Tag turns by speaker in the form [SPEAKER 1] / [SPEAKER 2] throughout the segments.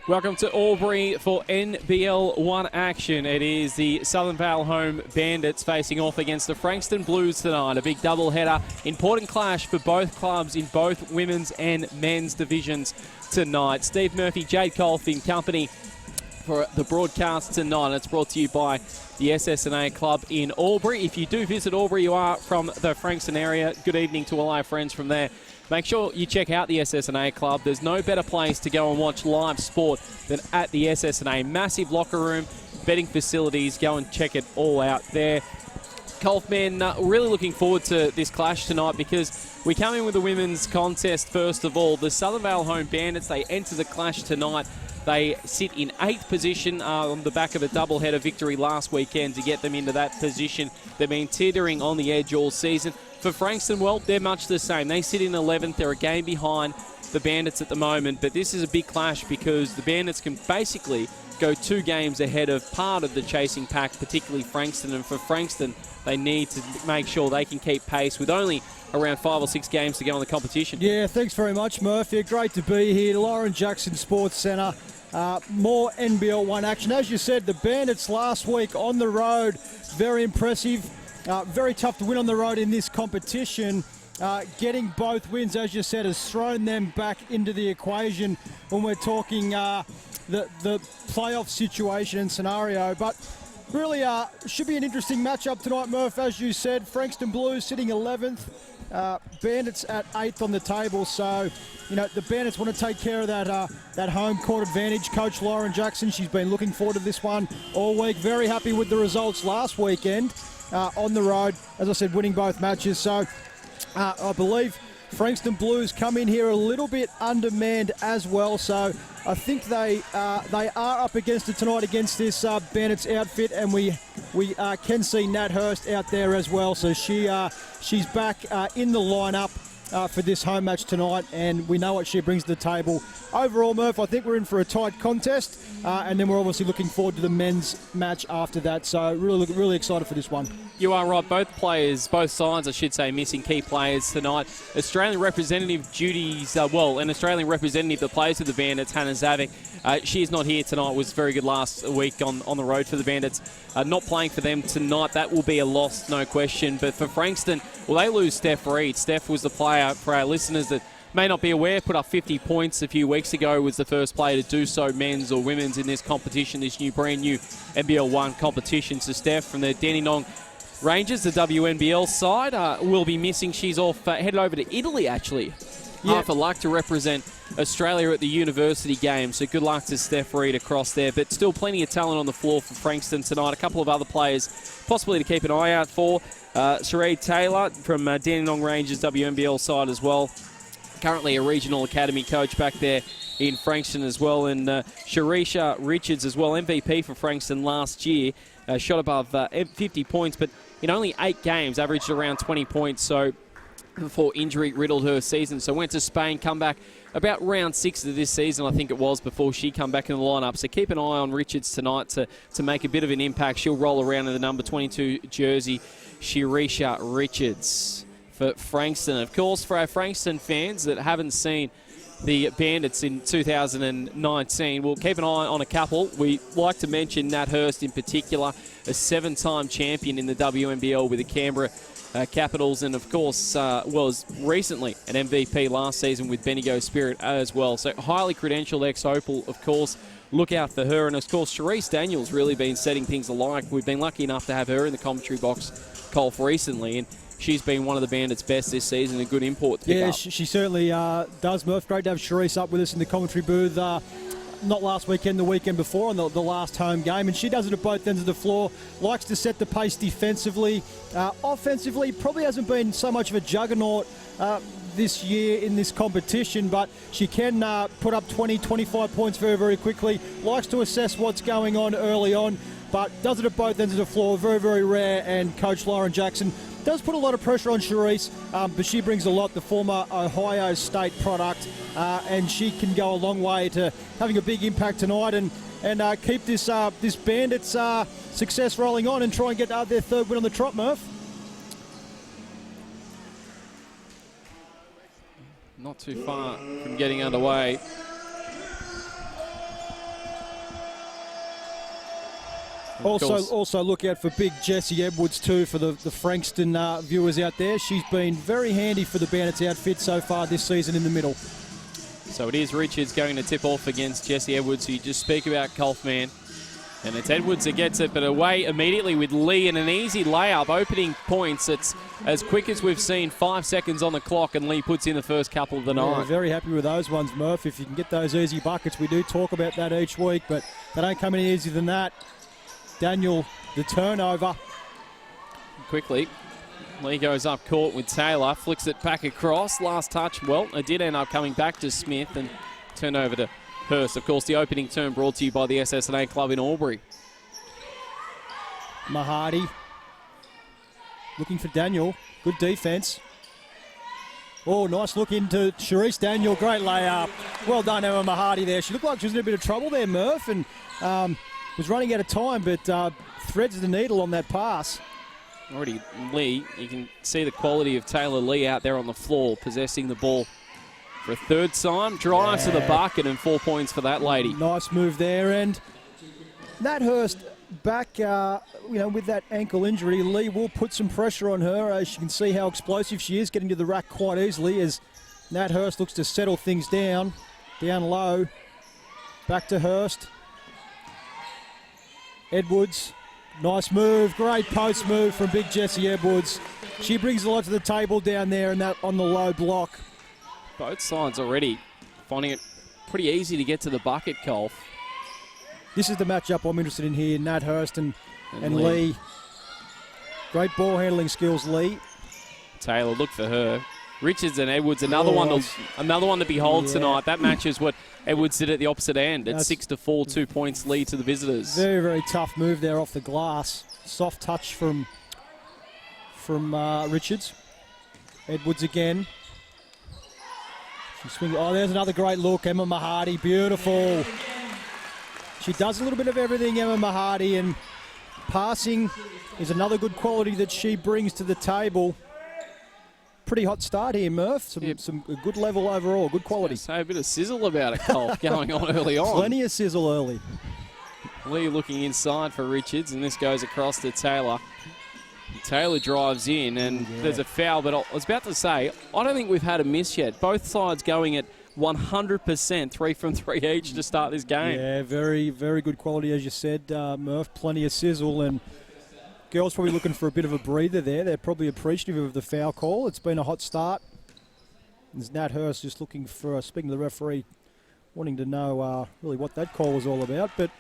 [SPEAKER 1] Welcome to Albury for NBL1 action. It is the Southern Vale home Bandits facing off against the Frankston Blues tonight. A big doubleheader. Important clash for both clubs in both women's and men's divisions tonight. Steve Murphy, Jade Colf in company for the broadcast tonight. It's brought to you by the SSNA Club in Albury. If you do visit Albury, you are from the Frankston area. Good evening to all our friends from there. Make sure you check out the SSNA Club. There's no better place to go and watch live sport than at the SSNA. Massive locker room, betting facilities. Go and check it all out there. Colfman, really looking forward to this clash tonight because we come in with the women's contest first of all. The Southern Vale home Bandits, they enter the clash tonight. They sit in 8th position on the back of a doubleheader victory last weekend to get them into that position. They've been teetering on the edge all season. For Frankston, well, they're much the same. They sit in 11th. They're a game behind the Bandits at the moment, but this is a big clash because the Bandits can basically go 2 games ahead of part of the chasing pack, particularly Frankston. And for Frankston, they need to make sure they can keep pace with only around 5 or 6 games to go in the competition.
[SPEAKER 2] Yeah, thanks very much, Murph. Yeah, great to be here. Lauren Jackson Sports Centre. More NBL1 action. As you said, the Bandits last week on the road, very impressive. Very tough to win on the road in this competition. Getting both wins, as you said, has thrown them back into the equation when we're talking the playoff situation and scenario. But really should be an interesting matchup tonight, Murph. As you said, Frankston Blues sitting 11th. Bandits at 8th on the table. So, you know, the Bandits want to take care of that home court advantage. Coach Lauren Jackson, she's been looking forward to this one all week. Very happy with the results last weekend. On the road, as I said, winning both matches. So I believe Frankston Blues come in here a little bit undermanned as well. So I think they are up against it tonight against this Bandits outfit, and we can see Nat Hurst out there as well. So she's back in the lineup for this home match tonight, and we know what she brings to the table. Overall, Murph, I think we're in for a tight contest, and then we're obviously looking forward to the men's match after that. So really excited for this one.
[SPEAKER 1] You are right. Both sides, I should say, missing key players tonight. Australian representative duties, an Australian representative that plays for the Bandits, Hannah Zavik. She is not here tonight. Was very good last week on the road for the Bandits. Not playing for them tonight. That will be a loss, no question. But for Frankston, well, they lose Steph Reed. Steph was the player, for our listeners that may not be aware, put up 50 points a few weeks ago, was the first player to do so, men's or women's, in this competition, this brand new NBL1 competition. So Steph from the Dandenong Rangers, the WNBL side, will be missing. She's off, headed over to Italy, actually. Yep. For luck to represent Australia at the university games. So good luck to Steph Reed across there. But still plenty of talent on the floor for Frankston tonight. A couple of other players possibly to keep an eye out for. Sheree Taylor from Dandenong Rangers WNBL side as well. Currently a regional academy coach back there in Frankston as well. And Sharisha Richards as well, MVP for Frankston last year. Shot above 50 points, but in only 8 games, averaged around 20 points. So before injury riddled her season. So went to Spain, come back about round 6 of this season, I think it was, before she come back in the lineup. So keep an eye on Richards tonight to make a bit of an impact. She'll roll around in the number 22 jersey, Shirisha Richards for Frankston. Of course, for our Frankston fans that haven't seen the Bandits in 2019, we'll keep an eye on a couple. We like to mention Nat Hurst in particular, a 7-time champion in the WNBL with the Canberra Capitals, and of course was recently an MVP last season with Bendigo Spirit as well. So highly credentialed ex-Opal, of course. Look out for her. And of course, Charisse Daniels really been setting things alight. We've been lucky enough to have her in the commentary box, Colf, recently, and she's been one of the Bandits' best this season, a good import to pick up.
[SPEAKER 2] She certainly does, Murph. Great to have Charisse up with us in the commentary booth. Not last weekend, the weekend before, on the last home game. And she does it at both ends of the floor. Likes to set the pace defensively. Offensively, probably hasn't been so much of a juggernaut this year in this competition, but she can put up 20, 25 points very, very quickly. Likes to assess what's going on early on, but does it at both ends of the floor. Very, very rare. And Coach Lauren Jackson does put a lot of pressure on Charisse, but she brings a lot, the former Ohio State product, and she can go a long way to having a big impact tonight and keep this Bandits success rolling on and try and get their 3rd win on the trot, Murph.
[SPEAKER 1] Not too far from getting underway.
[SPEAKER 2] Also look out for big Jessie Edwards too for the Frankston viewers out there. She's been very handy for the Bandits outfit so far this season in the middle.
[SPEAKER 1] So it is Richards going to tip off against Jessie Edwards, who you just speak about, Kaufman. And it's Edwards that gets it, but away immediately with Lee, and an easy layup. Opening points, it's as quick as we've seen, 5 seconds on the clock, and Lee puts in the first couple of the night.
[SPEAKER 2] Very happy with those ones, Murph. If you can get those easy buckets, we do talk about that each week, but they don't come any easier than that. Daniel, the turnover.
[SPEAKER 1] Quickly, Lee goes up court with Taylor, flicks it back across. Last touch, well, it did end up coming back to Smith and turn over to Hurst. Of course, the opening term brought to you by the SSNA Club in Albury.
[SPEAKER 2] Mahadi looking for Daniel. Good defense. Oh, nice look into Sharice Daniel. Great layup. Well done, Emma Mahadi there. She looked like she was in a bit of trouble there, Murph, and was running out of time, but threads the needle on that pass.
[SPEAKER 1] Already Lee, you can see the quality of Taylor Lee out there on the floor, possessing the ball for a third time. Drives to the bucket, and 4 points for that lady.
[SPEAKER 2] Nice move there, and Nat Hurst back, with that ankle injury. Lee will put some pressure on her, as you can see how explosive she is, getting to the rack quite easily as Nat Hurst looks to settle things down low. Back to Hurst. Edwards, nice move, great post move from big Jessie Edwards. She brings a lot to the table down there and that on the low block.
[SPEAKER 1] Both sides already finding it pretty easy to get to the bucket, Colf.
[SPEAKER 2] This is the matchup I'm interested in here, Nat Hurst and Lee. Great ball handling skills, Lee.
[SPEAKER 1] Taylor, look for her. Richards and Edwards, another one to behold tonight. That matches what Edwards did at the opposite end. At 6-4, 2 points lead to the visitors.
[SPEAKER 2] Very, very tough move there off the glass. Soft touch from Richards. Edwards again. She's swinging. Oh, there's another great look. Emma Mahadi, beautiful. She does a little bit of everything, Emma Mahadi, and passing is another good quality that she brings to the table. Pretty hot start here, Murph. Some good level overall, good quality.
[SPEAKER 1] Say a bit of sizzle about it, Cole, going on early on.
[SPEAKER 2] Plenty of sizzle early.
[SPEAKER 1] Lee looking inside for Richards, and this goes across to Taylor. Taylor drives in, and there's a foul, but I was about to say, I don't think we've had a miss yet. Both sides going at 100%, 3 from 3 each to start this game.
[SPEAKER 2] Yeah, very, very good quality, as you said, Murph. Plenty of sizzle, and girls probably looking for a bit of a breather there. They're probably appreciative of the foul call. It's been a hot start. There's Nat Hurst just looking for, speaking to the referee, wanting to know really what that call was all about. But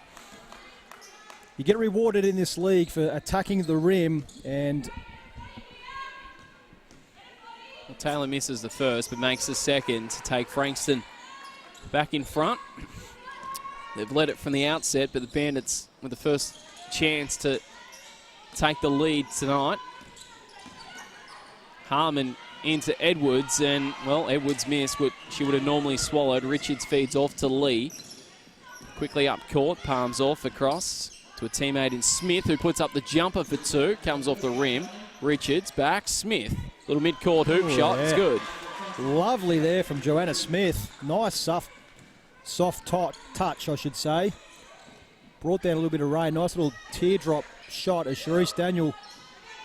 [SPEAKER 2] you get rewarded in this league for attacking the rim, and
[SPEAKER 1] Taylor misses the first, but makes the second to take Frankston back in front. They've led it from the outset, but the Bandits with the first chance to take the lead tonight. Harmon into Edwards, and, well, Edwards missed what she would have normally swallowed. Richards feeds off to Lee. Quickly up court, palms off across to a teammate in Smith, who puts up the jumper for 2, comes off the rim. Richards back, Smith. Little mid-court hoop shot, it's good.
[SPEAKER 2] Lovely there from Joanna Smith. Nice soft touch, I should say. Brought down a little bit of rain. Nice little teardrop shot as Sharice Daniel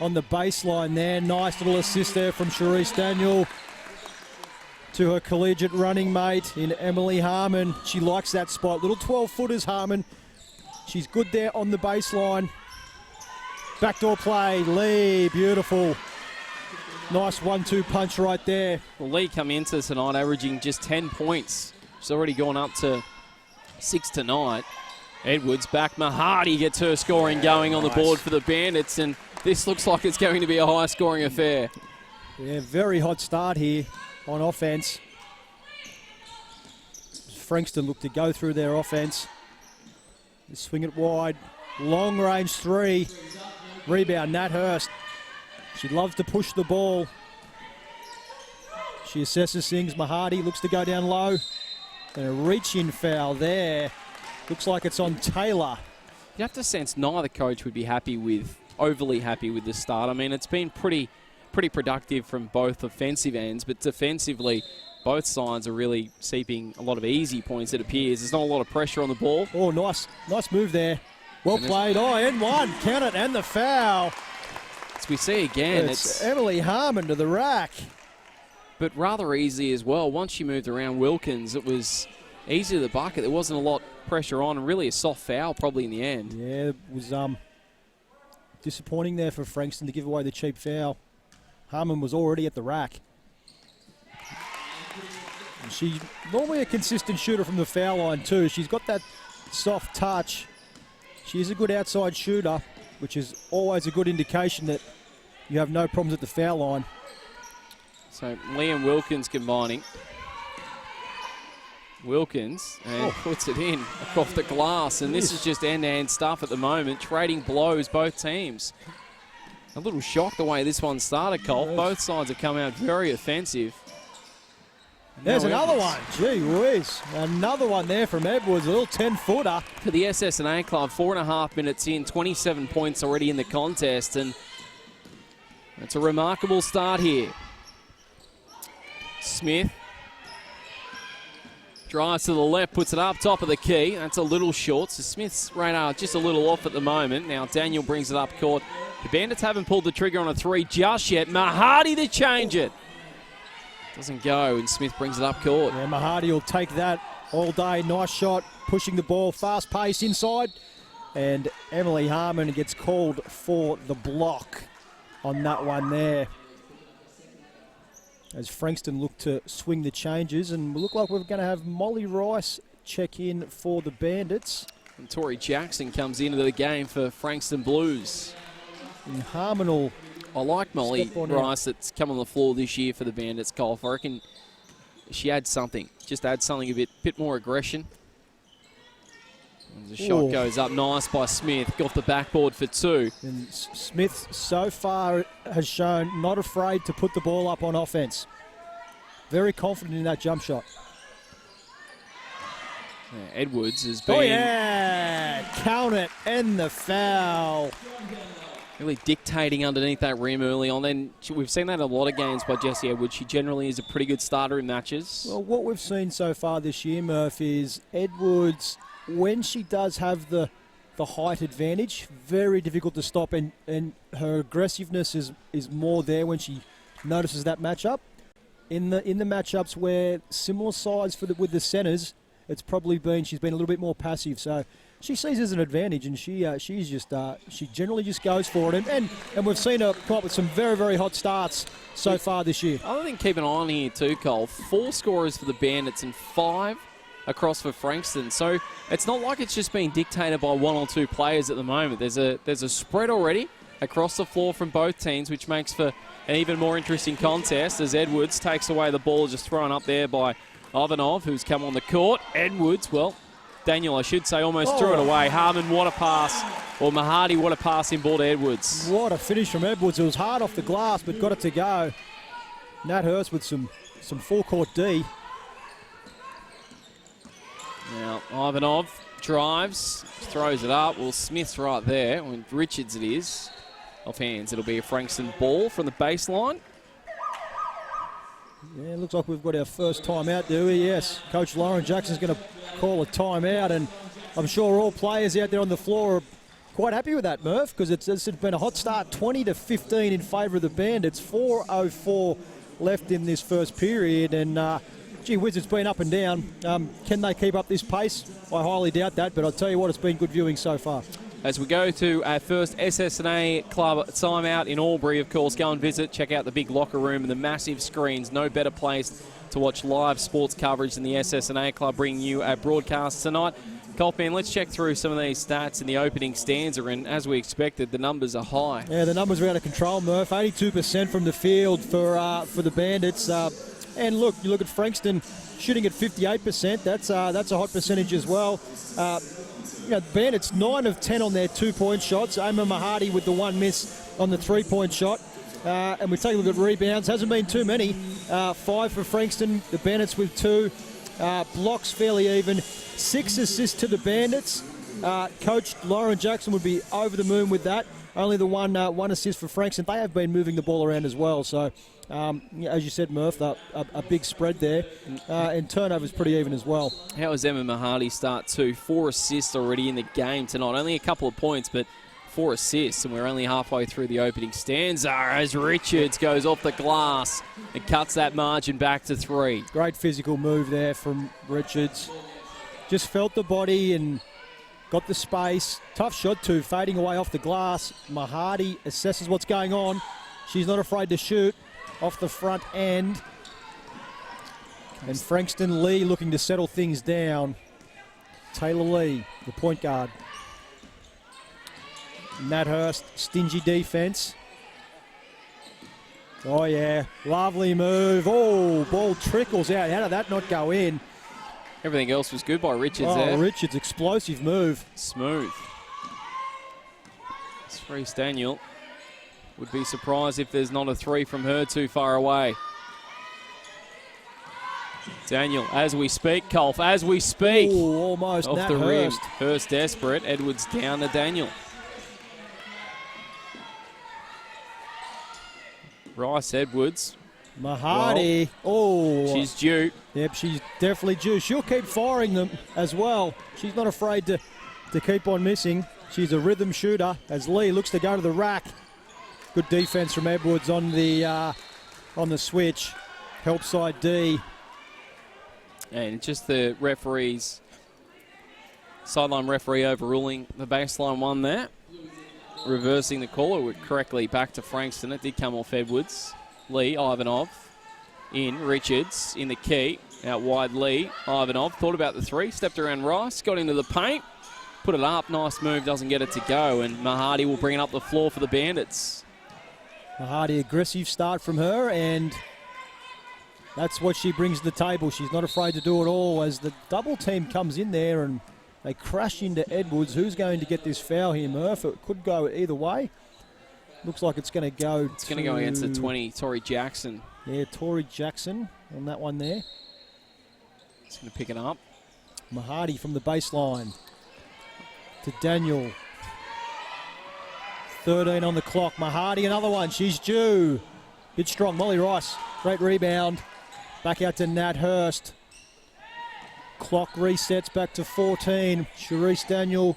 [SPEAKER 2] on the baseline there. Nice little assist there from Sharice Daniel to her collegiate running mate in Emily Harmon. She likes that spot. Little 12-footers, Harmon. She's good there on the baseline. Backdoor play, Lee, beautiful. Nice 1-2 punch right there.
[SPEAKER 1] Well, Lee come into tonight averaging just 10 points. She's already gone up to 6 tonight. Edwards back. Mahadi gets her scoring going on the board for the Bandits, and this looks like it's going to be a high-scoring affair.
[SPEAKER 2] Yeah, very hot start here on offense. Frankston look to go through their offense. They swing it wide. Long-range 3. Rebound, Nat Hurst. She loves to push the ball. She assesses things. Mahadi looks to go down low. And a reach-in foul there. Looks like it's on Taylor.
[SPEAKER 1] You have to sense neither coach would be overly happy with the start. I mean, it's been pretty productive from both offensive ends, but defensively, both sides are really seeping a lot of easy points, it appears. There's not a lot of pressure on the ball.
[SPEAKER 2] Oh, nice move there. Well played. Oh, and one. Count it, and the foul.
[SPEAKER 1] As we see again,
[SPEAKER 2] It's Emily Harmon to the rack.
[SPEAKER 1] But rather easy as well. Once she moved around Wilkins, it was easy to the bucket. There wasn't a lot of pressure on, and really a soft foul probably in the end.
[SPEAKER 2] Yeah, it was disappointing there for Frankston to give away the cheap foul. Harmon was already at the rack. And she's normally a consistent shooter from the foul line too. She's got that soft touch. She is a good outside shooter, which is always a good indication that you have no problems at the foul line.
[SPEAKER 1] So Liam Wilkins combining. Wilkins and puts it in off the glass, and this is just end-to-end stuff at the moment, trading blows both teams. A little shock the way this one started, Colt.
[SPEAKER 2] Yes.
[SPEAKER 1] Both sides have come out very offensive.
[SPEAKER 2] There's
[SPEAKER 1] No
[SPEAKER 2] another
[SPEAKER 1] Edwards.
[SPEAKER 2] one. Gee whiz. Another one there from Edwards, a little 10-footer.
[SPEAKER 1] For the SSNA club, 4.5 minutes in, 27 points already in the contest, and it's a remarkable start here. Smith drives to the left, puts it up top of the key. That's a little short, so Smith's radar just a little off at the moment. Now Daniel brings it up court. The Bandits haven't pulled the trigger on a three just yet. Mahadi to change it. Doesn't go, and Smith brings it up court.
[SPEAKER 2] Yeah, Mahadi will take that all day. Nice shot, pushing the ball, fast pace inside. And Emily Harmon gets called for the block on that one there. As Frankston look to swing the changes, and we look like we're going to have Molly Rice check in for the Bandits.
[SPEAKER 1] And Tori Jackson comes into the game for Frankston Blues.
[SPEAKER 2] And Harmon will...
[SPEAKER 1] I like Molly
[SPEAKER 2] Step on
[SPEAKER 1] Rice that's come on the floor this year for the Bandits, Cole. I reckon she adds something. Just adds something a bit more aggression. And the shot goes up nice by Smith. Off the backboard for two.
[SPEAKER 2] And Smith so far has shown not afraid to put the ball up on offense. Very confident in that jump shot.
[SPEAKER 1] Yeah, Edwards has been...
[SPEAKER 2] Oh yeah! Count it, and the foul.
[SPEAKER 1] Really dictating underneath that rim early on. Then we've seen that in a lot of games by Jessie Edwards. She generally is a pretty good starter in matches.
[SPEAKER 2] Well, what we've seen so far this year, Murph, is Edwards, when she does have the height advantage, very difficult to stop, and her aggressiveness is more there when she notices that matchup. In the matchups where similar size with the centres, it's probably been she's been a little bit more passive. So she sees it as an advantage, and she generally just goes for it. And we've seen her come up with some very, very hot starts so far this year.
[SPEAKER 1] I think keep an eye on here too, Cole. 4 scorers for the Bandits and 5 across for Frankston. So it's not like it's just being dictated by 1 or 2 players at the moment. There's a spread already across the floor from both teams, which makes for an even more interesting contest as Edwards takes away the ball, just thrown up there by Ivanov, who's come on the court. Edwards, well, Daniel, I should say, almost threw it away. Harmon, what a pass. Or Mahadi, what a pass in ball to Edwards.
[SPEAKER 2] What a finish from Edwards. It was hard off the glass, but got it to go. Nat Hurst with some full court D.
[SPEAKER 1] Now, Ivanov drives, throws it up. Well, Smith's right there. When Richards it is. Off hands, it'll be a Frankston ball from the baseline.
[SPEAKER 2] Yeah, looks like we've got our first timeout, do we? Yes. Coach Lauren Jackson's going to call a timeout, and I'm sure all players out there on the floor are quite happy with that, Murph, because it's been a hot start, 20-15 in favour of the Bandits. 4:04 left in this first period, and gee whiz, it's been up and down. Can they keep up this pace? I highly doubt that, but I'll tell you what, it's been good viewing so far.
[SPEAKER 1] As we go to our first SSNA club timeout in Albury, of course, go and visit, check out the big locker room and the massive screens. No better place to watch live sports coverage than the SSNA club, bringing you a broadcast tonight. Coltman, let's check through some of these stats in the opening stanza, and as we expected, the numbers are high.
[SPEAKER 2] Yeah, the numbers are out of control, Murph. 82% from the field for the Bandits. And look, you look at Frankston shooting at 58%. That's a hot percentage as well. Bandits 9 of 10 on their 2-point shots. Oma Mahadi with the 1 miss on the 3-point shot. And we take a look at rebounds. Hasn't been too many. 5 for Frankston. The Bandits with 2. Blocks fairly even. 6 assists to the Bandits. Coach Lauren Jackson would be over the moon with that. only the one assist for Frankston. They have been moving the ball around as well. So, as you said, Murph, a big spread there. And turnovers pretty even as well.
[SPEAKER 1] How was Emma Mahadi start too? 4 assists already in the game tonight. Only a couple of points, but 4 assists, and we're only halfway through the opening stanza as Richards goes off the glass and cuts that margin back to 3.
[SPEAKER 2] Great physical move there from Richards. Just felt the body and got the space. Tough shot too, fading away off the glass. Mahadi assesses what's going on. She's not afraid to shoot off the front end. And Frankston Lee looking to settle things down. Taylor Lee, the point guard. Nat Hurst, stingy defense. Oh, yeah. Lovely move. Oh, ball trickles out. How did that not go in?
[SPEAKER 1] Everything else was good by Richards there.
[SPEAKER 2] Richards, explosive move.
[SPEAKER 1] Smooth. Cerise Daniel would be surprised if there's not a 3 from her too far away. Daniel, as we speak, Colf, as we speak.
[SPEAKER 2] Oh, almost.
[SPEAKER 1] Off
[SPEAKER 2] Nat
[SPEAKER 1] the rim.
[SPEAKER 2] Hurst.
[SPEAKER 1] Hurst desperate. Edwards down to Daniel. Rice Edwards.
[SPEAKER 2] Mahadi. Oh.
[SPEAKER 1] She's due.
[SPEAKER 2] Yep, she's definitely due. She'll keep firing them as well. She's not afraid to keep on missing. She's a rhythm shooter as Lee looks to go to the rack. Good defense from Edwards on the switch. Help side D.
[SPEAKER 1] And just the referees, sideline referee overruling the baseline one there. Reversing the call correctly back to Frankston. It did come off Edwards. Lee, Ivanov in. Richards in the key. Out wide Lee. Ivanov thought about the 3. Stepped around Rice. Got into the paint. Put it up. Nice move. Doesn't get it to go. And Mahadi will bring it up the floor for the Bandits.
[SPEAKER 2] Mahadi, aggressive start from her. And that's what she brings to the table. She's not afraid to do it all as the double team comes in there and they crash into Edwards. Who's going to get this foul here, Murph? It could go either way. Looks like it's going to go
[SPEAKER 1] It's going to go against the 20, Tori Jackson.
[SPEAKER 2] Yeah, Tori Jackson on that one there.
[SPEAKER 1] He's going to pick it up.
[SPEAKER 2] Mahadi from the baseline to Daniel. 13 on the clock. Mahadi, another one. She's due. Bit strong. Molly Rice, great rebound. Back out to Nat Hurst. Clock resets back to 14. Cerise Daniel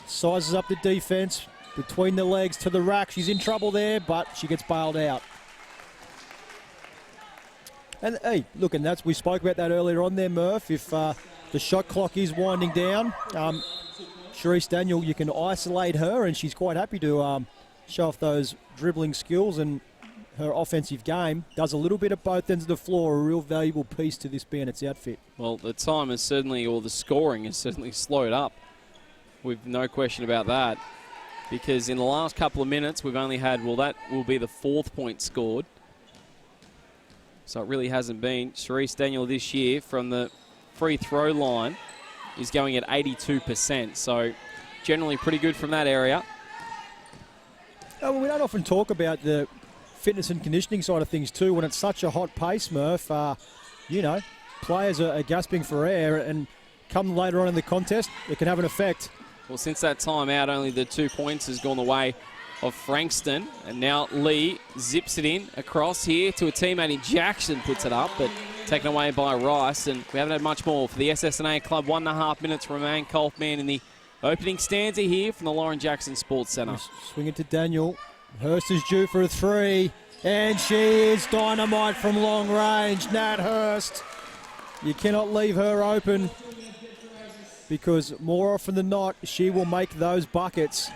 [SPEAKER 2] sizes up the defense between the legs to the rack. She's in trouble there, but she gets bailed out. And hey, look, and we spoke about that earlier on there, Murph. If the shot clock is winding down, Cerise Daniel, you can isolate her, and she's quite happy to show off those dribbling skills and her offensive game. Does a little bit of both ends of the floor, a real valuable piece to this Bandits outfit.
[SPEAKER 1] Well, the time is certainly, or the scoring is certainly slowed up. We've no question about that. Because in the last couple of minutes, we've only had, well, that will be the 4th point scored. So it really hasn't been. Cerise Daniel this year from the free throw line is going at 82%. So generally pretty good from that area.
[SPEAKER 2] We don't often talk about the fitness and conditioning side of things too when it's such a hot pace, Murph. You know, players are gasping for air, and come later on in the contest, it can have an effect.
[SPEAKER 1] Well, since that time out, only the 2 points has gone the way of Frankston. And now Lee zips it in across here to a teammate in Jackson, puts it up, but taken away by Rice. And we haven't had much more for the SSNA club. 1.5 minutes remain. Colfman in the opening stanza here from the Lauren Jackson Sports Centre.
[SPEAKER 2] Swing it to Daniel. Hurst is due for a 3. And she is dynamite from long range. Nat Hurst. You cannot leave her open, because more often than not, she will make those buckets.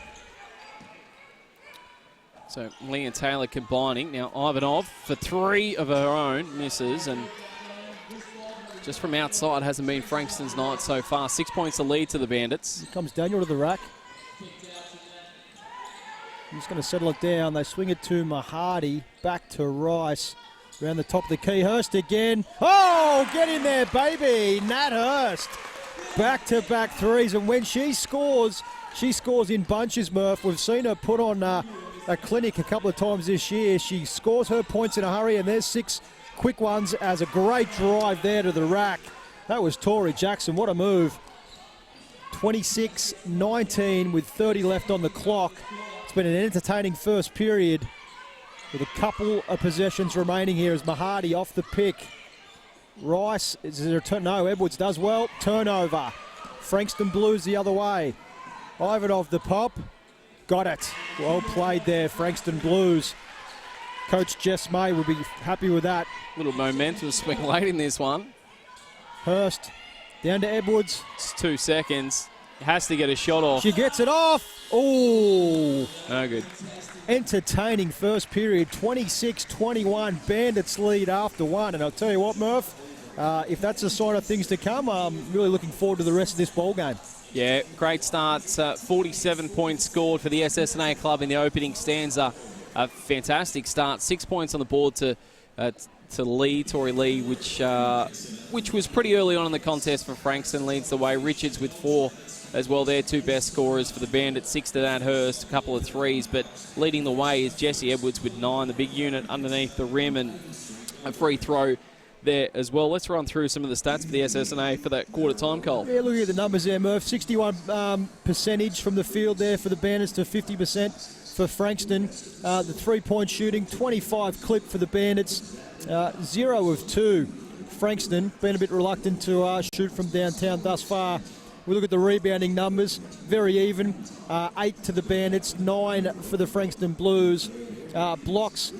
[SPEAKER 1] So Lee and Taylor combining. Now Ivanov for 3 of her own misses, and just from outside hasn't been Frankston's night so far. 6 points to lead to the Bandits.
[SPEAKER 2] Here comes Daniel to the rack. He's going to settle it down. They swing it to Mahadi. Back to Rice. Around the top of the key. Hurst again. Oh, get in there, baby. Nat Hurst. Back-to-back 3s. And when she scores in bunches, Murph. We've seen her put on a clinic a couple of times this year. She scores her points in a hurry, and there's 6 quick ones as a great drive there to the rack. That was Tori Jackson. What a move. 26-19 with 30 left on the clock. It's It's been an entertaining first period with a couple of possessions remaining here as Mahadi off the pick. Rice, is there a no, Edwards does well. Turnover. Frankston Blues the other way. Ivanov the pop. Got it. Well played there, Frankston Blues. Coach Jess May would be happy with that.
[SPEAKER 1] Little momentum swing late in this one.
[SPEAKER 2] Hurst down to Edwards.
[SPEAKER 1] It's 2 seconds. Has to get a shot off.
[SPEAKER 2] She gets it off. Oh,
[SPEAKER 1] no good.
[SPEAKER 2] Entertaining first period, 26-21. Bandits lead after one. And I'll tell you what, Murph, if that's a sign of things to come, I'm really looking forward to the rest of this ball game.
[SPEAKER 1] Yeah, great start. 47 points scored for the SSNA club in the opening stanza. A fantastic start. 6 points on the board to Lee, Tori Lee, which was pretty early on in the contest for Frankston. Leads the way. Richards with 4 as well. They're 2 best scorers for the Bandits. 6 to that Hurst, a couple of threes, but leading the way is Jesse Edwards with 9, the big unit underneath the rim, and a free throw there as well. Let's run through some of the stats for the SSNA for that quarter time, Cole.
[SPEAKER 2] Yeah, looking at the numbers there, Murph. 61 percentage from the field there for the Bandits to 50% for Frankston. The three-point shooting, 25 clip for the Bandits, 0 of 2. Frankston been a bit reluctant to shoot from downtown thus far. We look at the rebounding numbers, very even. 8 to the Bandits, 9 for the Frankston Blues. Blocks,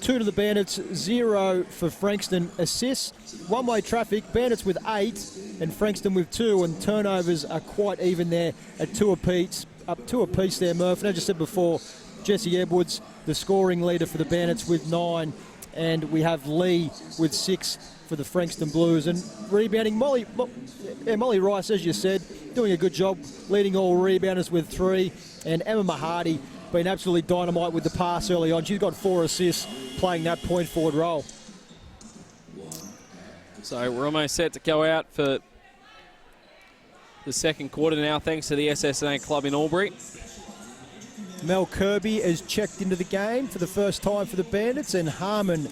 [SPEAKER 2] 2 to the Bandits, 0 for Frankston. Assists, one-way traffic, Bandits with 8 and Frankston with 2, and turnovers are quite even there at 2 apiece. Up 2 apiece there, Murph. And as I said before, Jesse Edwards, the scoring leader for the Bandits with 9, and we have Lee with 6 for the Frankston Blues. And rebounding, Molly Rice, as you said, doing a good job, leading all rebounders with 3, and Emma Mahadi been absolutely dynamite with the pass early on. She's got 4 assists playing that point forward role.
[SPEAKER 1] So we're almost set to go out for the second quarter now, thanks to the SSNA club in Albury.
[SPEAKER 2] Mel Kirby has checked into the game for the first time for the Bandits, and Harmon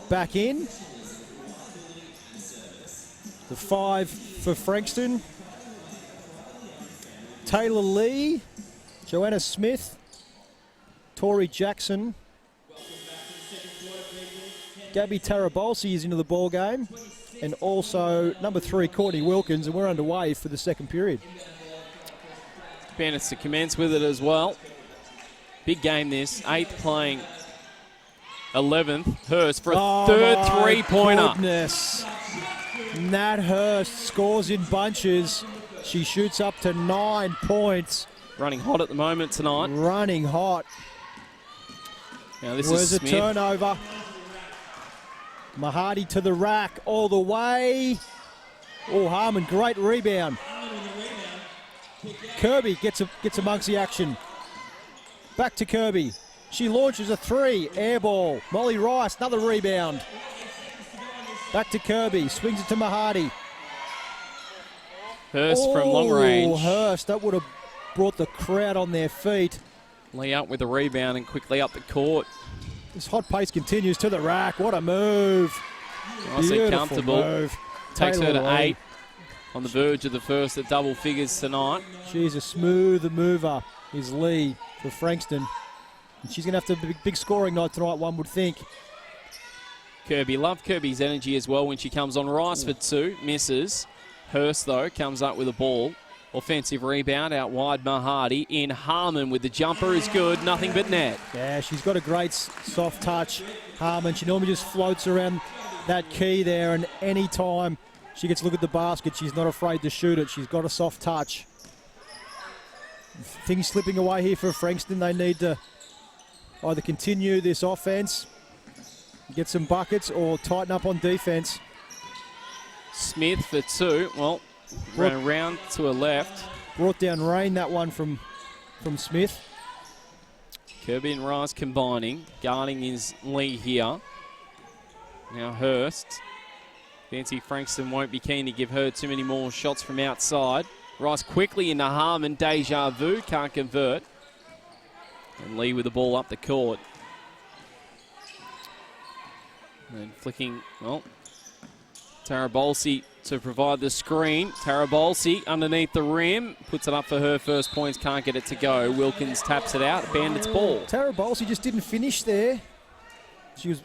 [SPEAKER 2] back in. The 5 for Frankston. Taylor Lee, Joanna Smith, Tori Jackson, Gabby Tarabolsi is into the ball game, and also number 3, Courtney Wilkins, and we're underway for the second period.
[SPEAKER 1] Bandits to commence with it as well. Big game this, 8th playing 11th. Hurst for a third three-pointer.
[SPEAKER 2] Goodness. Nat Hurst scores in bunches. She shoots up to 9 points.
[SPEAKER 1] Running hot at the moment tonight.
[SPEAKER 2] Running hot.
[SPEAKER 1] Now this
[SPEAKER 2] was
[SPEAKER 1] is
[SPEAKER 2] a turnover. Mahadi to the rack all the way. Oh, Harmon, great rebound. Kirby gets amongst the action. Back to Kirby. She launches a 3, air ball. Molly Rice, another rebound. Back to Kirby, swings it to Mahadi.
[SPEAKER 1] Hurst from long range.
[SPEAKER 2] Hurst, that would have brought the crowd on their feet.
[SPEAKER 1] Lee up with the rebound and quickly up the court.
[SPEAKER 2] This hot pace continues to the rack. What a move.
[SPEAKER 1] Nicely comfortable.
[SPEAKER 2] Move.
[SPEAKER 1] Takes her to
[SPEAKER 2] Taylor
[SPEAKER 1] 8. On the verge of the first at double figures tonight.
[SPEAKER 2] She's a smooth mover, is Lee for Frankston. And she's going to have to have a big scoring night tonight, one would think.
[SPEAKER 1] Kirby, love Kirby's energy as well when she comes on. Rice for 2, misses. Hurst, though, comes up with a ball. Offensive rebound out wide, Mahadi. In Harmon with the jumper is good, nothing but net.
[SPEAKER 2] Yeah, she's got a great soft touch, Harmon. She normally just floats around that key there, and any time she gets a look at the basket, she's not afraid to shoot it. She's got a soft touch. Things slipping away here for Frankston. They need to either continue this offense, get some buckets, or tighten up on defense.
[SPEAKER 1] Smith for 2. Well, ran around to her left.
[SPEAKER 2] Brought down rain, that one from Smith.
[SPEAKER 1] Kirby and Rice combining. Guarding is Lee here. Now Hurst. Fancy Frankston won't be keen to give her too many more shots from outside. Rice quickly into Harmon. Deja vu, can't convert. And Lee with the ball up the court. And flicking, well, Tarabolsi to provide the screen. Tarabolsi underneath the rim. Puts it up for her first points. Can't get it to go. Wilkins taps it out. Bandits ball.
[SPEAKER 2] Tarabolsi just didn't finish there. She was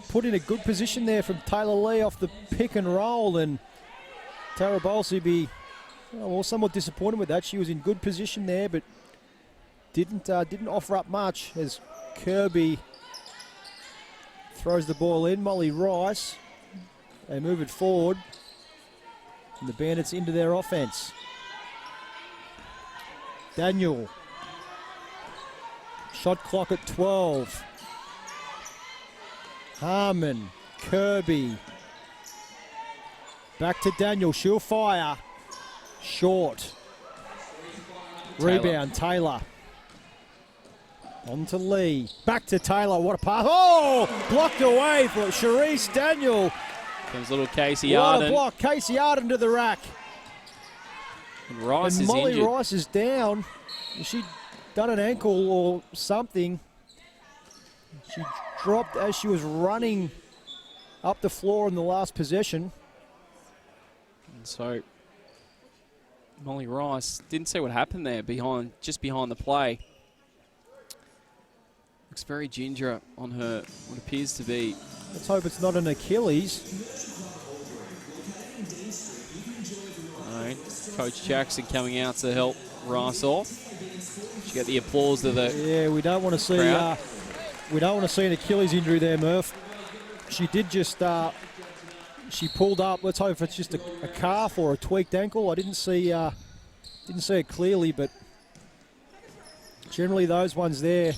[SPEAKER 2] put in a good position there from Taylor Lee off the pick and roll, and Tarabolsi be somewhat disappointed with that. She was in good position there, but didn't offer up much as Kirby throws the ball in. Molly Rice, they move it forward, and the Bandits into their offense. Daniel, shot clock at 12. Harmon, Kirby, back to Daniel, she'll fire. Short. Rebound, Taylor. On to Lee. Back to Taylor. What a pass. Oh! Blocked away for Charisse Daniel.
[SPEAKER 1] Comes little Casey Arden.
[SPEAKER 2] What a block. Casey Arden to the rack.
[SPEAKER 1] And Rice
[SPEAKER 2] and
[SPEAKER 1] is
[SPEAKER 2] Molly
[SPEAKER 1] injured.
[SPEAKER 2] Rice is down. She done an ankle or something. She dropped as she was running up the floor in the last possession.
[SPEAKER 1] And so Molly Rice didn't see what happened there just behind the play. Looks very ginger on her, what appears to be.
[SPEAKER 2] Let's hope it's not an Achilles.
[SPEAKER 1] All right, Coach Jackson coming out to help Rice off. She got the applause of the
[SPEAKER 2] we don't want to see
[SPEAKER 1] crowd.
[SPEAKER 2] we don't want to see an Achilles injury there, Murph. She did just she pulled up. Let's hope it's just a calf or a tweaked ankle. I didn't see it clearly, but generally those ones there,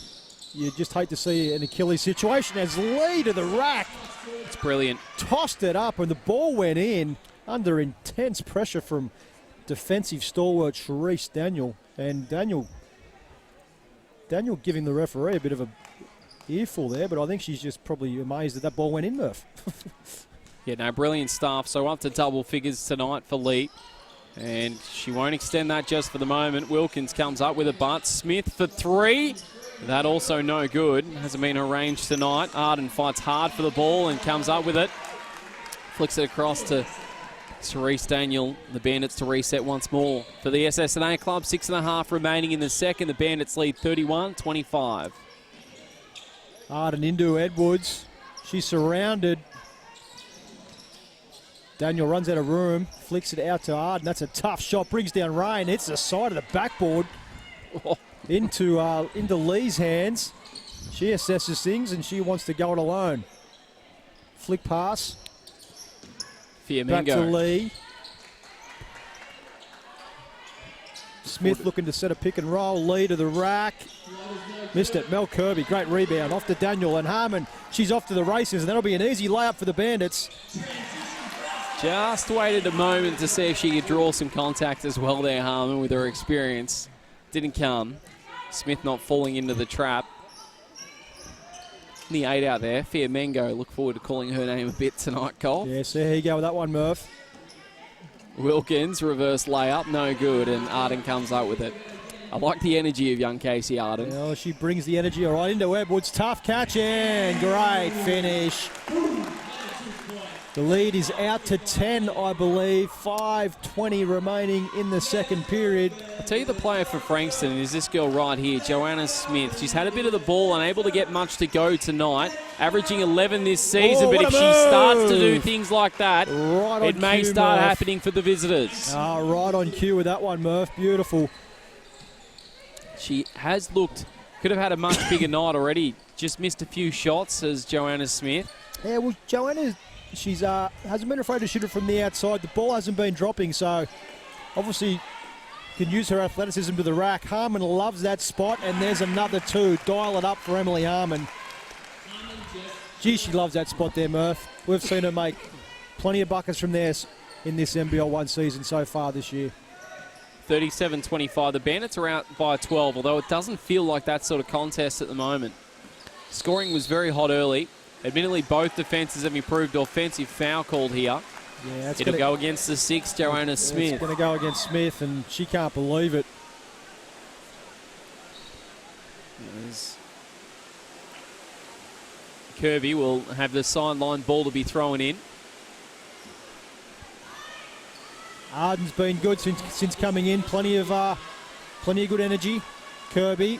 [SPEAKER 2] you just hate to see an Achilles situation. As Lee to the rack,
[SPEAKER 1] It's brilliant.
[SPEAKER 2] tossed it up, and the ball went in under intense pressure from defensive stalwart Charisse Daniel, and Daniel giving the referee a bit of a earful there, but I think she's just probably amazed that ball went in, Murph.
[SPEAKER 1] Yeah, no, brilliant stuff. So up to double figures tonight for Lee. And she won't extend that just for the moment. Wilkins comes up with a butt. Smith for three. That also no good. Hasn't been her range tonight. Arden fights hard for the ball and comes up with it. Flicks it across to Charisse Daniel. The Bandits to reset once more. For the SSNA club, 6.5 remaining in the second. The Bandits lead 31-25.
[SPEAKER 2] Arden into Edwards. She's surrounded. Daniel runs out of room, flicks it out to Arden. That's a tough shot, brings down Rain. Hits the side of the backboard into Lee's hands. She assesses things and she wants to go it alone. Flick pass. Back to Lee. Smith looking to set a pick and roll. Lee to the rack. Missed it. Mel Kirby, great rebound. Off to Daniel and Harmon. She's off to the races, and that'll be an easy layup for the Bandits.
[SPEAKER 1] Just waited a moment to see if she could draw some contact as well there, Harmon, with her experience. Didn't come. Smith not falling into the trap. The 8 out there. Fia Mengo, look forward to calling her name a bit tonight, Cole.
[SPEAKER 2] Yeah, so here you go with that one, Murph.
[SPEAKER 1] Wilkins, reverse layup, no good, and Arden comes up with it. I like the energy of young Casey Arden.
[SPEAKER 2] Well, she brings the energy all right into Edwards. Tough catch and great finish. The lead is out to 10, I believe. 5:20 remaining in the second period.
[SPEAKER 1] I'll tell you the player for Frankston is this girl right here, Joanna Smith. She's had a bit of the ball, unable to get much to go tonight. Averaging 11 this season, but if she starts to do things like that, it may start happening for the visitors.
[SPEAKER 2] Right on cue with that one, Murph. Beautiful.
[SPEAKER 1] She has looked, could have had a much bigger night already. Just missed a few shots as Joanna Smith.
[SPEAKER 2] Yeah, well, Joanna, she's hasn't been afraid to shoot it from the outside. The ball hasn't been dropping, so obviously can use her athleticism to the rack. Harmon loves that spot, and there's another two. Dial it up for Emily Harmon. Gee, she loves that spot there, Murph. We've seen her make plenty of buckets from there in this NBL1 season so far this year.
[SPEAKER 1] 37-25. The Bandits are out by 12, although it doesn't feel like that sort of contest at the moment. Scoring was very hot early. Admittedly, both defences have improved. Offensive foul called here.
[SPEAKER 2] Yeah,
[SPEAKER 1] it'll go against the 6, Joanna Smith.
[SPEAKER 2] It's going to go against Smith, and she can't believe it.
[SPEAKER 1] Kirby will have the sideline ball to be thrown in.
[SPEAKER 2] Arden's been good since coming in. Plenty of good energy. Kirby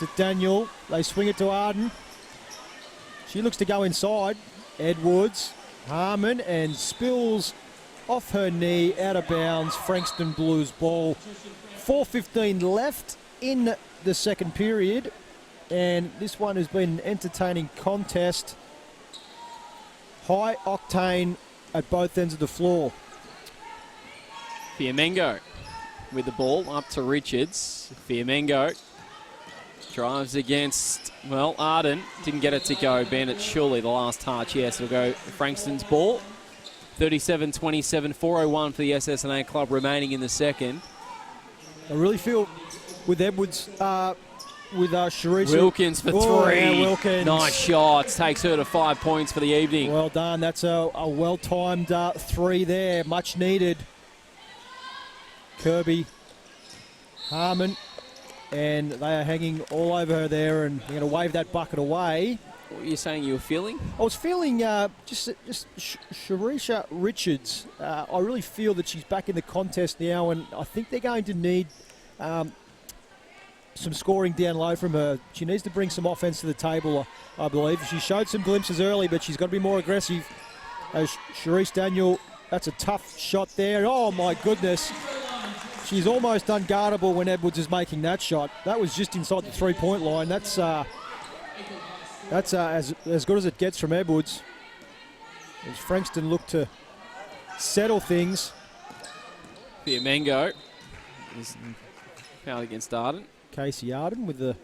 [SPEAKER 2] to Daniel. They swing it to Arden. She looks to go inside. Edwards, Harmon, and spills off her knee, out of bounds. Frankston Blues ball. 4:15 left in the second period, and this one has been an entertaining contest. High octane at both ends of the floor.
[SPEAKER 1] Fiamengo with the ball up to Richards. Fiamengo drives against, well, Arden. Didn't get it to go. Bandit surely the last touch. Yes, it'll go Frankston's ball. 37-27, 4:01 for the SSNA club remaining in the second.
[SPEAKER 2] I really feel with Edwards, with Sharisa.
[SPEAKER 1] Wilkins for three.
[SPEAKER 2] Yeah, Wilkins.
[SPEAKER 1] Nice shots. Takes her to 5 points for the evening.
[SPEAKER 2] Well done. That's a well-timed three there. Much needed. Kirby, Harmon, and they are hanging all over her there, and they're going to wave that bucket away.
[SPEAKER 1] What were you saying you were feeling?
[SPEAKER 2] I was feeling just Sharisha Richards. I really feel that she's back in the contest now, and I think they're going to need some scoring down low from her. She needs to bring some offense to the table, I believe. She showed some glimpses early, but she's got to be more aggressive. Sharice Daniel, that's a tough shot there. Oh, my goodness. She's almost unguardable when Edwards is making that shot. That was just inside the three-point line. That's as good as it gets from Edwards. As Frankston look to settle things.
[SPEAKER 1] Fiamengo is fouled against Arden.
[SPEAKER 2] Casey Arden with the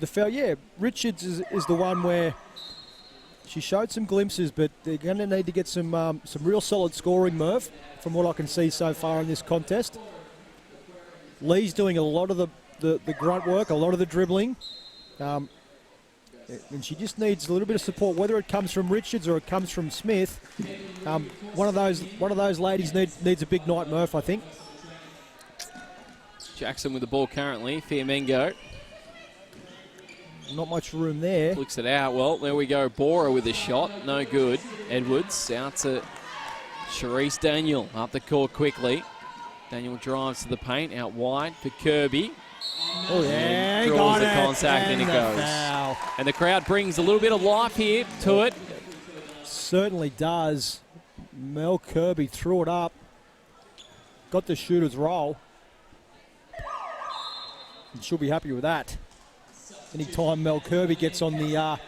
[SPEAKER 2] foul. Yeah, Richards is the one where she showed some glimpses, but they're going to need to get some real solid scoring, Murph, from what I can see so far in this contest. Lee's doing a lot of the grunt work, a lot of the dribbling. And she just needs a little bit of support, whether it comes from Richards or it comes from Smith. One of those ladies needs a big night, Murph, I think.
[SPEAKER 1] Jackson with the ball currently. Fiamengo.
[SPEAKER 2] Not much room there.
[SPEAKER 1] Looks it out. Well, there we go. Bora with a shot. No good. Edwards out to Sharice Daniel. Up the court quickly. Daniel drives to the paint. Out wide for Kirby.
[SPEAKER 2] Oh, yeah.
[SPEAKER 1] Draws the contact and it goes.
[SPEAKER 2] Foul.
[SPEAKER 1] And the crowd brings a little bit of life here to it.
[SPEAKER 2] Certainly does. Mel Kirby threw it up. Got the shooter's roll. And she'll be happy with that. Anytime Mel Kirby gets on the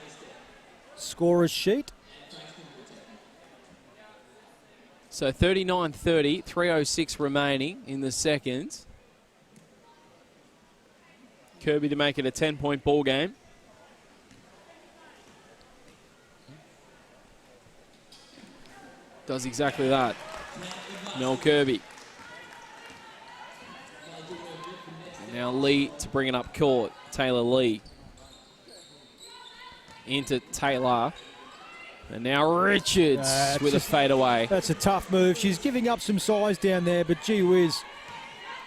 [SPEAKER 2] scorer's sheet.
[SPEAKER 1] So 39-30, 3:06 remaining in the second. Kirby to make it a 10-point ball game. Does exactly that. Mel Kirby. And now Lee to bring it up court. Taylor Lee. Into Taylor. And now Richards with a fadeaway.
[SPEAKER 2] That's a tough move. She's giving up some size down there, but gee whiz,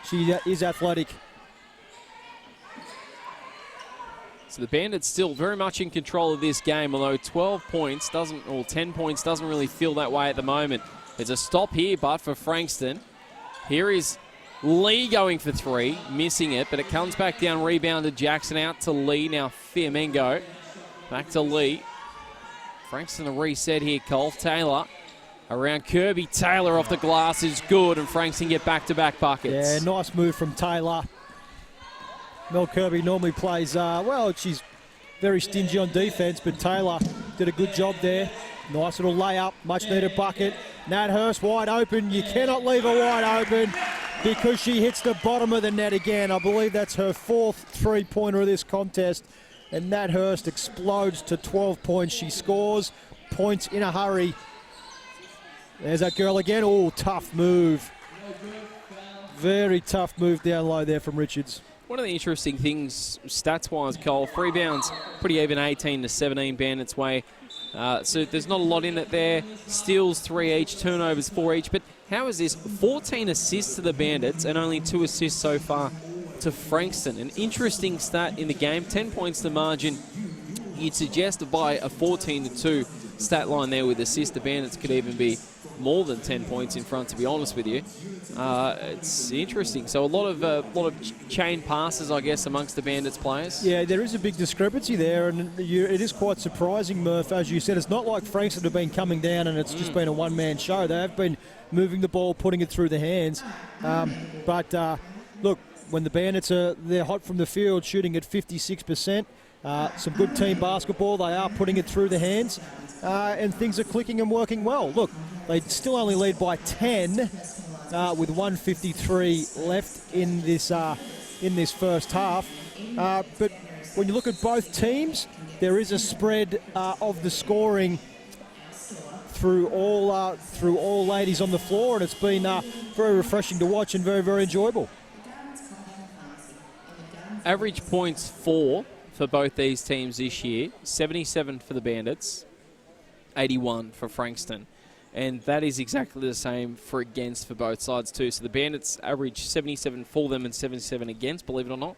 [SPEAKER 2] she is athletic.
[SPEAKER 1] So the Bandits still very much in control of this game, although 10 points doesn't really feel that way at the moment. There's a stop here, but for Frankston. Here is Lee going for three, missing it, but it comes back down, rebounded Jackson out to Lee. Now Fiamengo, back to Lee. Frankston a reset here, Cole. Taylor around Kirby. Taylor off the glass is good, and Frankston get back-to-back buckets.
[SPEAKER 2] Yeah, nice move from Taylor. Mel Kirby normally plays, well, she's very stingy on defense, but Taylor did a good job there. Nice little layup, much needed bucket. Nat Hurst wide open. You cannot leave her wide open because she hits the bottom of the net again. I believe that's her fourth three-pointer of this contest. And Nat Hurst explodes to 12 points. She scores points in a hurry. There's that girl again. Oh, tough move. Very tough move down low there from Richards.
[SPEAKER 1] One of the interesting things, stats-wise, Cole, rebounds pretty even, 18-17 Bandits' way. So there's not a lot in it there. Steals 3 each, turnovers 4 each. But how is this? 14 assists to the Bandits and only 2 assists so far to Frankston. An interesting stat in the game. 10 points to margin. You'd suggest by a 14-2 stat line there with assists, the Bandits could even be more than 10 points in front, to be honest with you. It's interesting. So a lot of chain passes, I guess, amongst the Bandits players.
[SPEAKER 2] Yeah, there is a big discrepancy there, and it is quite surprising, Murph. As you said, it's not like Frankston have been coming down and it's just been a one-man show. They have been moving the ball, putting it through the hands. Look, when the Bandits they're hot from the field, shooting at 56%. Some good team basketball. They are putting it through the hands, and things are clicking and working well. Look, they still only lead by 10 with 1:53 left in this first half. But when you look at both teams, there is a spread of the scoring through all ladies on the floor, and it's been very refreshing to watch and very, very enjoyable.
[SPEAKER 1] Average points for both these teams this year, 77 for the Bandits, 81 for Frankston. And that is exactly the same for against for both sides too. So the Bandits average 77 for them and 77 against, believe it or not.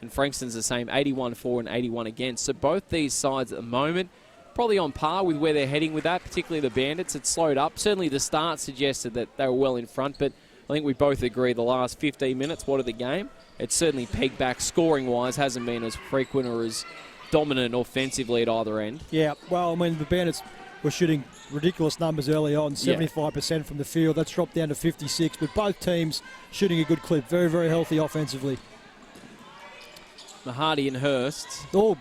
[SPEAKER 1] And Frankston's the same, 81 for and 81 against. So both these sides at the moment, probably on par with where they're heading with that, particularly the Bandits. It's slowed up. Certainly the start suggested that they were well in front, but I think we both agree the last 15 minutes, what of the game, it's certainly pegged back scoring-wise, hasn't been as frequent or as dominant offensively at either end.
[SPEAKER 2] Yeah, well, I mean, the Bandits were shooting ridiculous numbers early on, 75% from the field. That's dropped down to 56, but both teams shooting a good clip. Very, very healthy offensively.
[SPEAKER 1] Mahadi and Hurst.
[SPEAKER 2] Oh,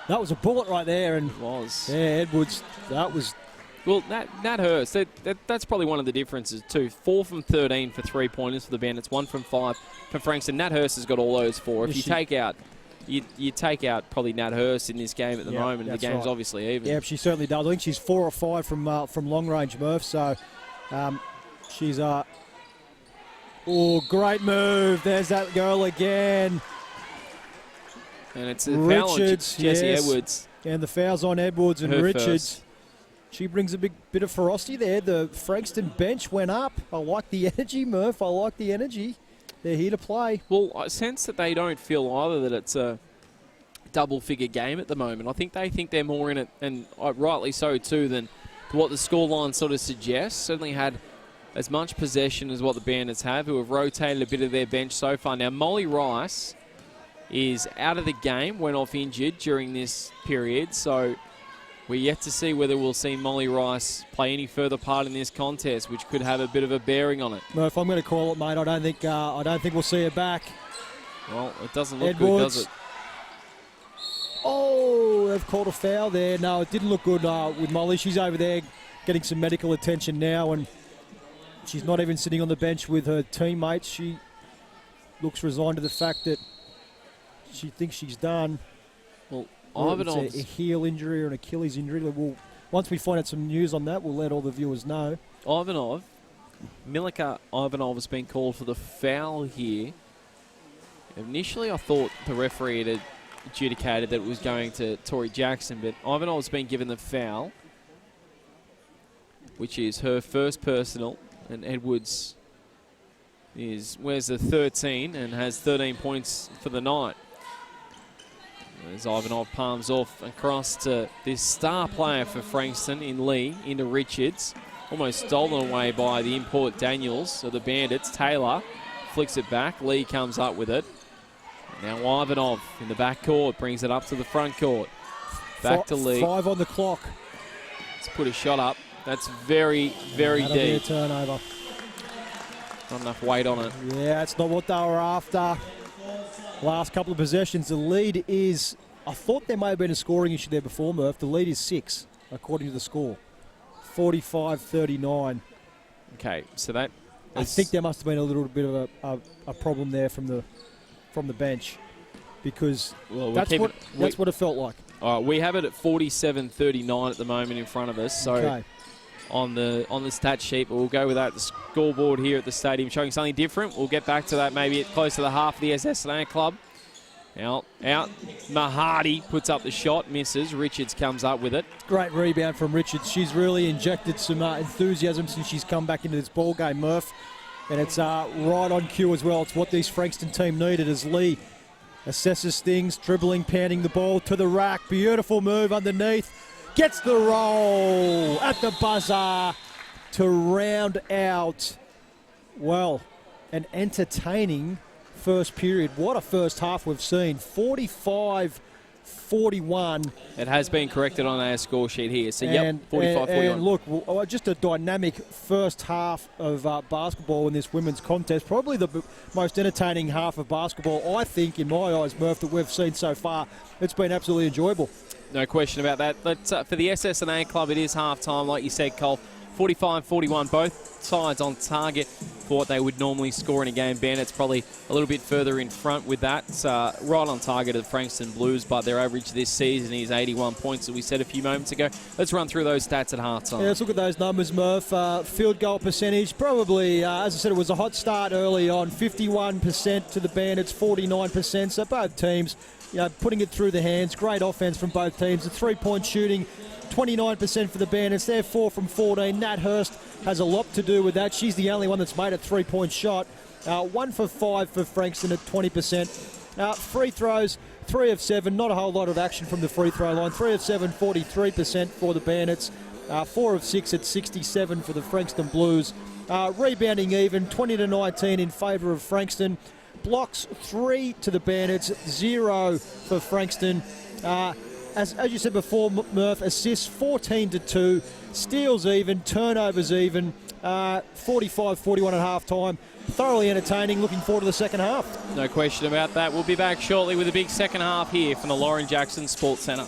[SPEAKER 2] that was a bullet right there. And
[SPEAKER 1] it was.
[SPEAKER 2] Yeah, Edwards, that was...
[SPEAKER 1] Well, Nat Hurst, that's probably one of the differences too. 4 from 13 for three-pointers for the Bandits, 1 from 5 for Frankston. Nat Hurst has got all those 4. If you take out... You take out probably Nat Hurst in this game at the moment, and the game's obviously even.
[SPEAKER 2] Yeah, she certainly does. I think she's 4 or 5 from long range, Murph. So she's great move. There's that girl again.
[SPEAKER 1] And it's a foul on Jesse Edwards.
[SPEAKER 2] And the foul's on Edwards and Richards.
[SPEAKER 1] First.
[SPEAKER 2] She brings a big bit of ferocity there. The Frankston bench went up. I like the energy, Murph. I like the energy. They're here to play.
[SPEAKER 1] Well, I sense that they don't feel either that it's a double-figure game at the moment. I think they think they're more in it, and rightly so too, than what the scoreline sort of suggests. Certainly had as much possession as what the Bandits have, who have rotated a bit of their bench so far. Now, Molly Rice is out of the game, went off injured during this period, so we're yet to see whether we'll see Molly Rice play any further part in this contest, which could have a bit of a bearing on it.
[SPEAKER 2] Murph, I'm going to call it, mate. I don't think we'll see her back.
[SPEAKER 1] Well, it doesn't look good, does it?
[SPEAKER 2] Oh, they've called a foul there. No, it didn't look good with Molly. She's over there getting some medical attention now, and she's not even sitting on the bench with her teammates. She looks resigned to the fact that she thinks she's done.
[SPEAKER 1] Well,
[SPEAKER 2] it's a heel injury or an Achilles injury. Once we find out some news on that, we'll let all the viewers know.
[SPEAKER 1] Milika Ivanov has been called for the foul here. Initially, I thought the referee had adjudicated that it was going to Tori Jackson, but Ivanov's been given the foul, which is her first personal, and Edwards wears the 13 and has 13 points for the night. As Ivanov palms off across to this star player for Frankston in Lee, into Richards. Almost stolen away by the import Daniels of the Bandits. Taylor flicks it back. Lee comes up with it. Now Ivanov in the back court brings it up to the front court. Back to Lee.
[SPEAKER 2] 5 on the clock.
[SPEAKER 1] Let's put a shot up. That's very, very
[SPEAKER 2] That'll be a
[SPEAKER 1] deep.
[SPEAKER 2] turnover.
[SPEAKER 1] Not enough weight on it.
[SPEAKER 2] Yeah, that's not what they were after. Last couple of possessions, the lead is... I thought there may have been a scoring issue there before, Murph. The lead is 6, according to the score. 45-39.
[SPEAKER 1] Okay, so that...
[SPEAKER 2] I think there must have been a little bit of a problem there from the bench, because that's what it felt like.
[SPEAKER 1] All right, we have it at 47-39 at the moment in front of us. So
[SPEAKER 2] okay.
[SPEAKER 1] on the stat sheet, but we'll go with that. The scoreboard here at the stadium showing something different. We'll get back to that maybe at close to the half of the SSNA club. Out. Mahadi puts up the shot, misses. Richards comes up with it.
[SPEAKER 2] Great rebound from Richards. She's really injected some enthusiasm since she's come back into this ball game, Murph. And it's right on cue as well. It's what these Frankston team needed as Lee assesses things, dribbling, panning the ball to the rack. Beautiful move underneath. Gets the roll at the buzzer. to round out, well, an entertaining first period. What a first half we've seen. 45-41.
[SPEAKER 1] It has been corrected on our score sheet here. So, yep, 45-41.
[SPEAKER 2] And look, just a dynamic first half of basketball in this women's contest. Probably the most entertaining half of basketball, I think, in my eyes, Murph, that we've seen so far. It's been absolutely enjoyable.
[SPEAKER 1] No question about that. But for the SS&A club, it is half-time, like you said, Cole. 45-41, both sides on target for what they would normally score in a game. Bandits probably a little bit further in front with that. Right on target of the Frankston Blues, but their average this season is 81 points, that we said a few moments ago. Let's run through those stats at halftime.
[SPEAKER 2] Yeah, let's look at those numbers, Murph. Field goal percentage, probably, as I said, it was a hot start early on. 51% to the Bandits, 49%. So both teams, putting it through the hands. Great offense from both teams. The three-point shooting, 29% for the Bandits. They're 4 from 14. Nat Hurst has a lot to do with that. She's the only one that's made a three-point shot. 1 for 5 for Frankston at 20%. Free throws, 3 of 7. Not a whole lot of action from the free throw line. 3 of 7, 43% for the Bandits. 4 of 6 at 67 for the Frankston Blues. Rebounding even, 20-19 in favour of Frankston. Blocks, 3 to the Bandits, 0 for Frankston. As you said before, Murph, assists 14-2, steals even, turnovers even, 45-41 at half-time. Thoroughly entertaining, looking forward to the second half.
[SPEAKER 1] No question about that. We'll be back shortly with a big second half here from the Lauren Jackson Sports Centre.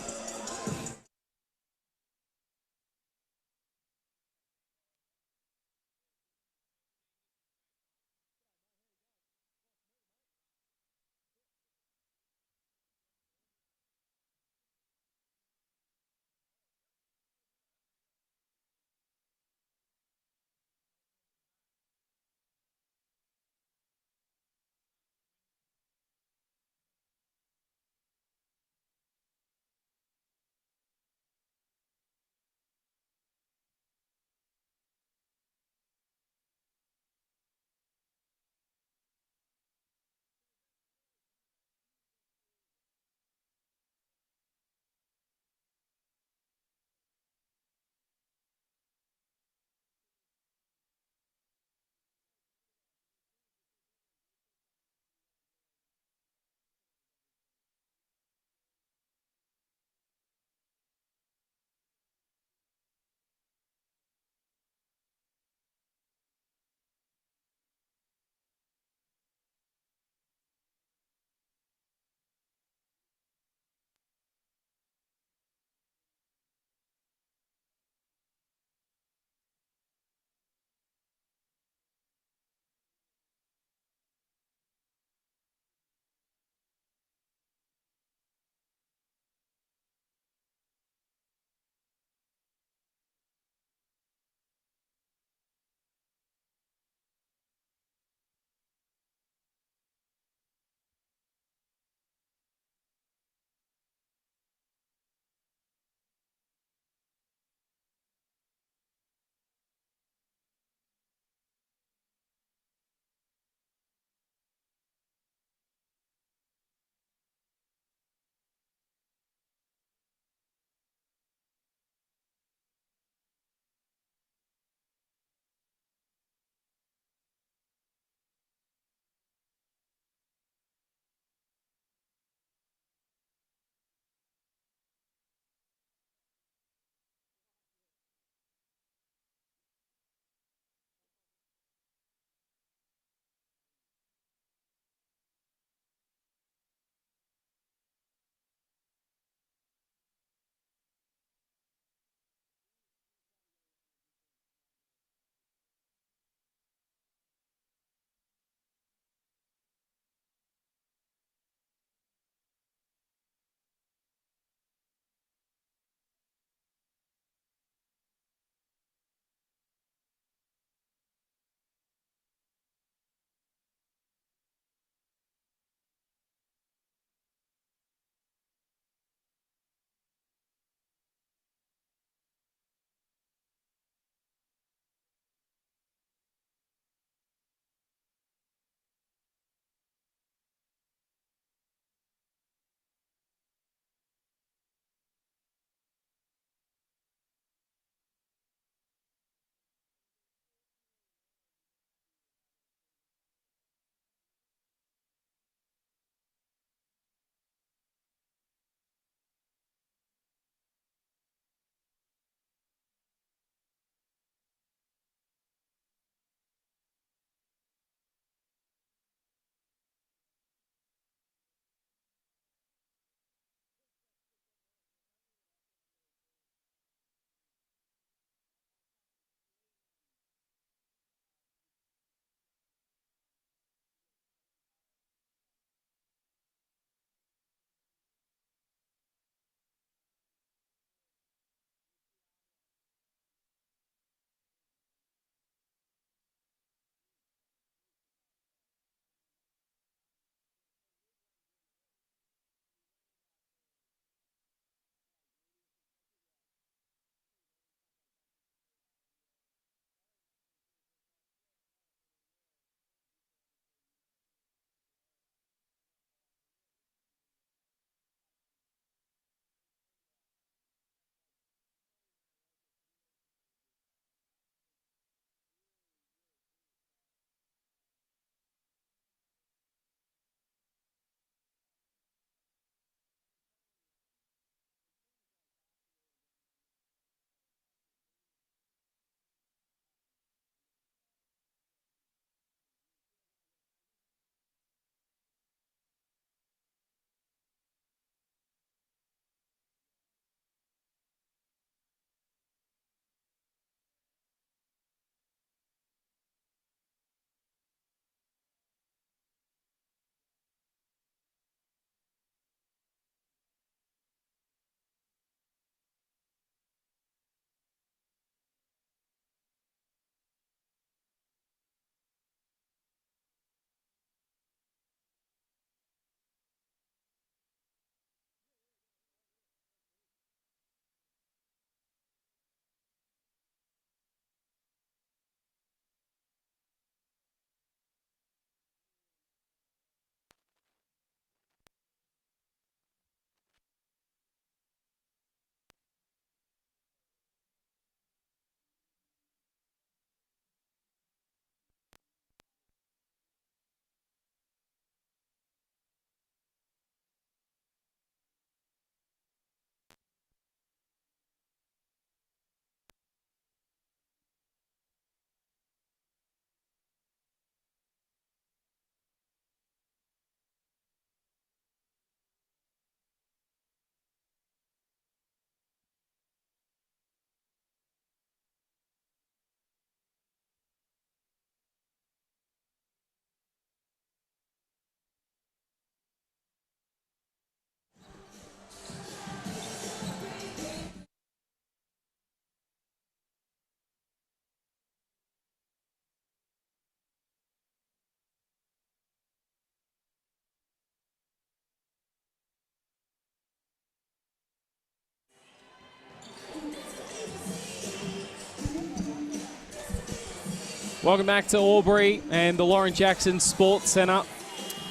[SPEAKER 1] Welcome back to Albury and the Lauren Jackson Sports Centre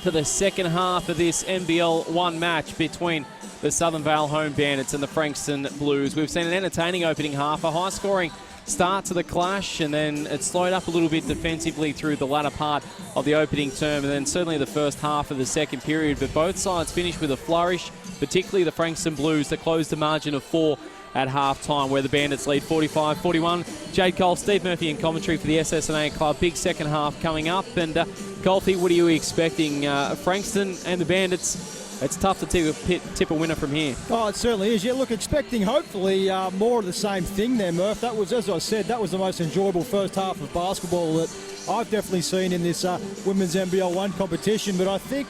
[SPEAKER 1] for the second half of this NBL1 match between the Southern Vale Home Bandits and the Frankston Blues. We've seen an entertaining opening half, a high-scoring start to the clash, and then it slowed up a little bit defensively through the latter part of the opening term, and then certainly the first half of the second period. But both sides finished with a flourish, particularly the Frankston Blues that closed the margin of 4 at half-time, where the Bandits lead 45-41. Jade Cole, Steve Murphy in commentary for the SSNA Club. Big second half coming up. And Colty, what are you expecting? Frankston and the Bandits, it's tough to tip a winner from here.
[SPEAKER 2] Oh, it certainly is. Yeah, look, expecting hopefully more of the same thing there, Murph. That was, as I said, that was the most enjoyable first half of basketball that I've definitely seen in this women's NBL1 competition. But I think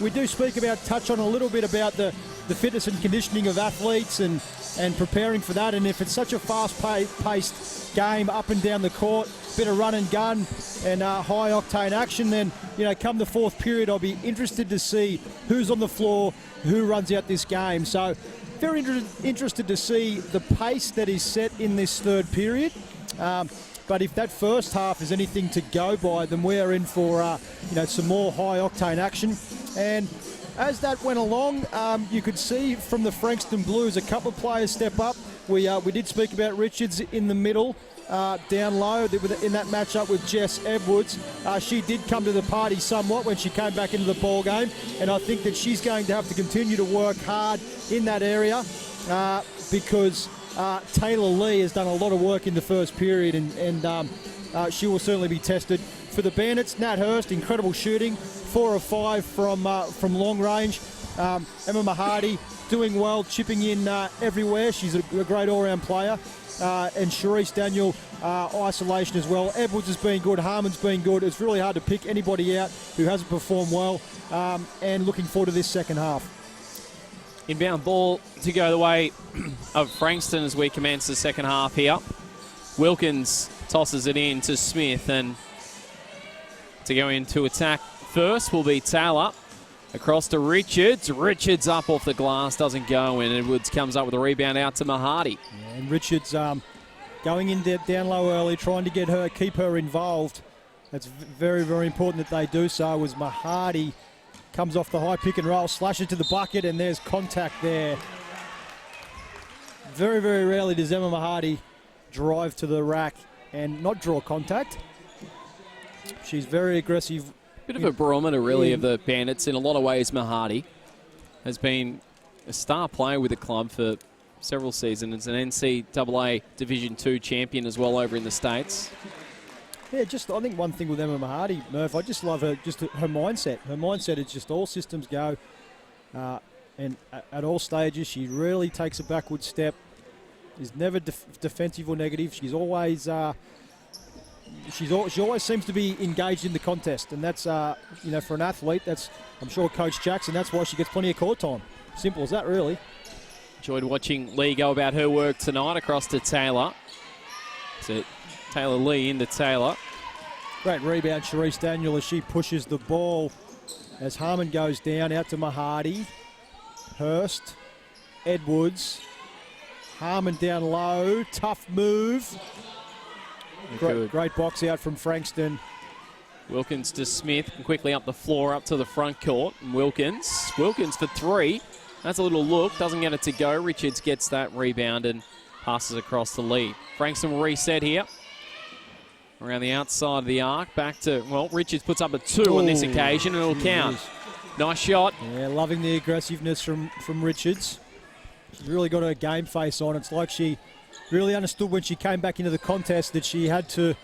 [SPEAKER 2] we do touch on a little bit about the fitness and conditioning of athletes and preparing for that. And if it's such a fast-paced game up and down the court, bit of run and gun and high-octane action, then, you know, come the fourth period, I'll be interested to see who's on the floor, who runs out this game. So very interested to see the pace that is set in this third period. But if that first half is anything to go by, then we are in for some more high-octane action. And as that went along, you could see from the Frankston Blues a couple of players step up. We did speak about Richards in the middle, down low in that matchup with Jess Edwards. She did come to the party somewhat when she came back into the ball game, and I think that she's going to have to continue to work hard in that area because Taylor Lee has done a lot of work in the first period, and she will certainly be tested. For the Bandits, Nat Hurst, incredible shooting, 4 of 5 from long range. Emma Mahadi doing well, chipping in everywhere. She's a great all-round player. And Charisse Daniel, isolation as well. Edwards has been good, Harmon's been good. It's really hard to pick anybody out who hasn't performed well, and looking forward to this second half.
[SPEAKER 1] Inbound ball to go the way of Frankston as we commence the second half here. Wilkins tosses it in to Smith, and to go into attack first will be Taylor. Across to Richards. Richards up off the glass, doesn't go, and Edwards comes up with a rebound out to Mahadi.
[SPEAKER 2] Yeah, and Richards going in down low early, trying to keep her involved. That's very, very important that they do so, as Mahadi comes off the high pick and roll, slashes to the bucket, and there's contact there. Very, very rarely does Emma Mahadi drive to the rack and not draw contact. She's very aggressive.
[SPEAKER 1] Bit of a barometer, really, of the Bandits. In a lot of ways, Mahadi has been a star player with the club for several seasons. An NCAA Division II champion as well over in the States.
[SPEAKER 2] Yeah, I think one thing with Emma Mahadi, Murph, I just love her mindset. Her mindset is just all systems go. And at all stages, she rarely takes a backward step. Is never defensive or negative. She's always... She always seems to be engaged in the contest, and that's for an athlete, that's, I'm sure, Coach Jackson, that's why she gets plenty of court time. Simple as that, really.
[SPEAKER 1] Enjoyed watching Lee go about her work tonight. Across to Taylor. So Taylor Lee into Taylor.
[SPEAKER 2] Great rebound, Charisse Daniel, as she pushes the ball as Harmon goes down out to Mahadi. Hurst, Edwards, Harmon down low, tough move. Great box out from Frankston.
[SPEAKER 1] Wilkins to Smith, quickly up the floor, up to the front court. And Wilkins for 3. That's a little look, doesn't get it to go. Richards gets that rebound and passes across the lead. Frankston will reset here. Around the outside of the arc, back to, well, Richards puts up a 2 on this occasion, and it'll count. Nice shot.
[SPEAKER 2] Yeah, loving the aggressiveness from Richards. She's really got her game face on. It's like she really understood when she came back into the contest that she had to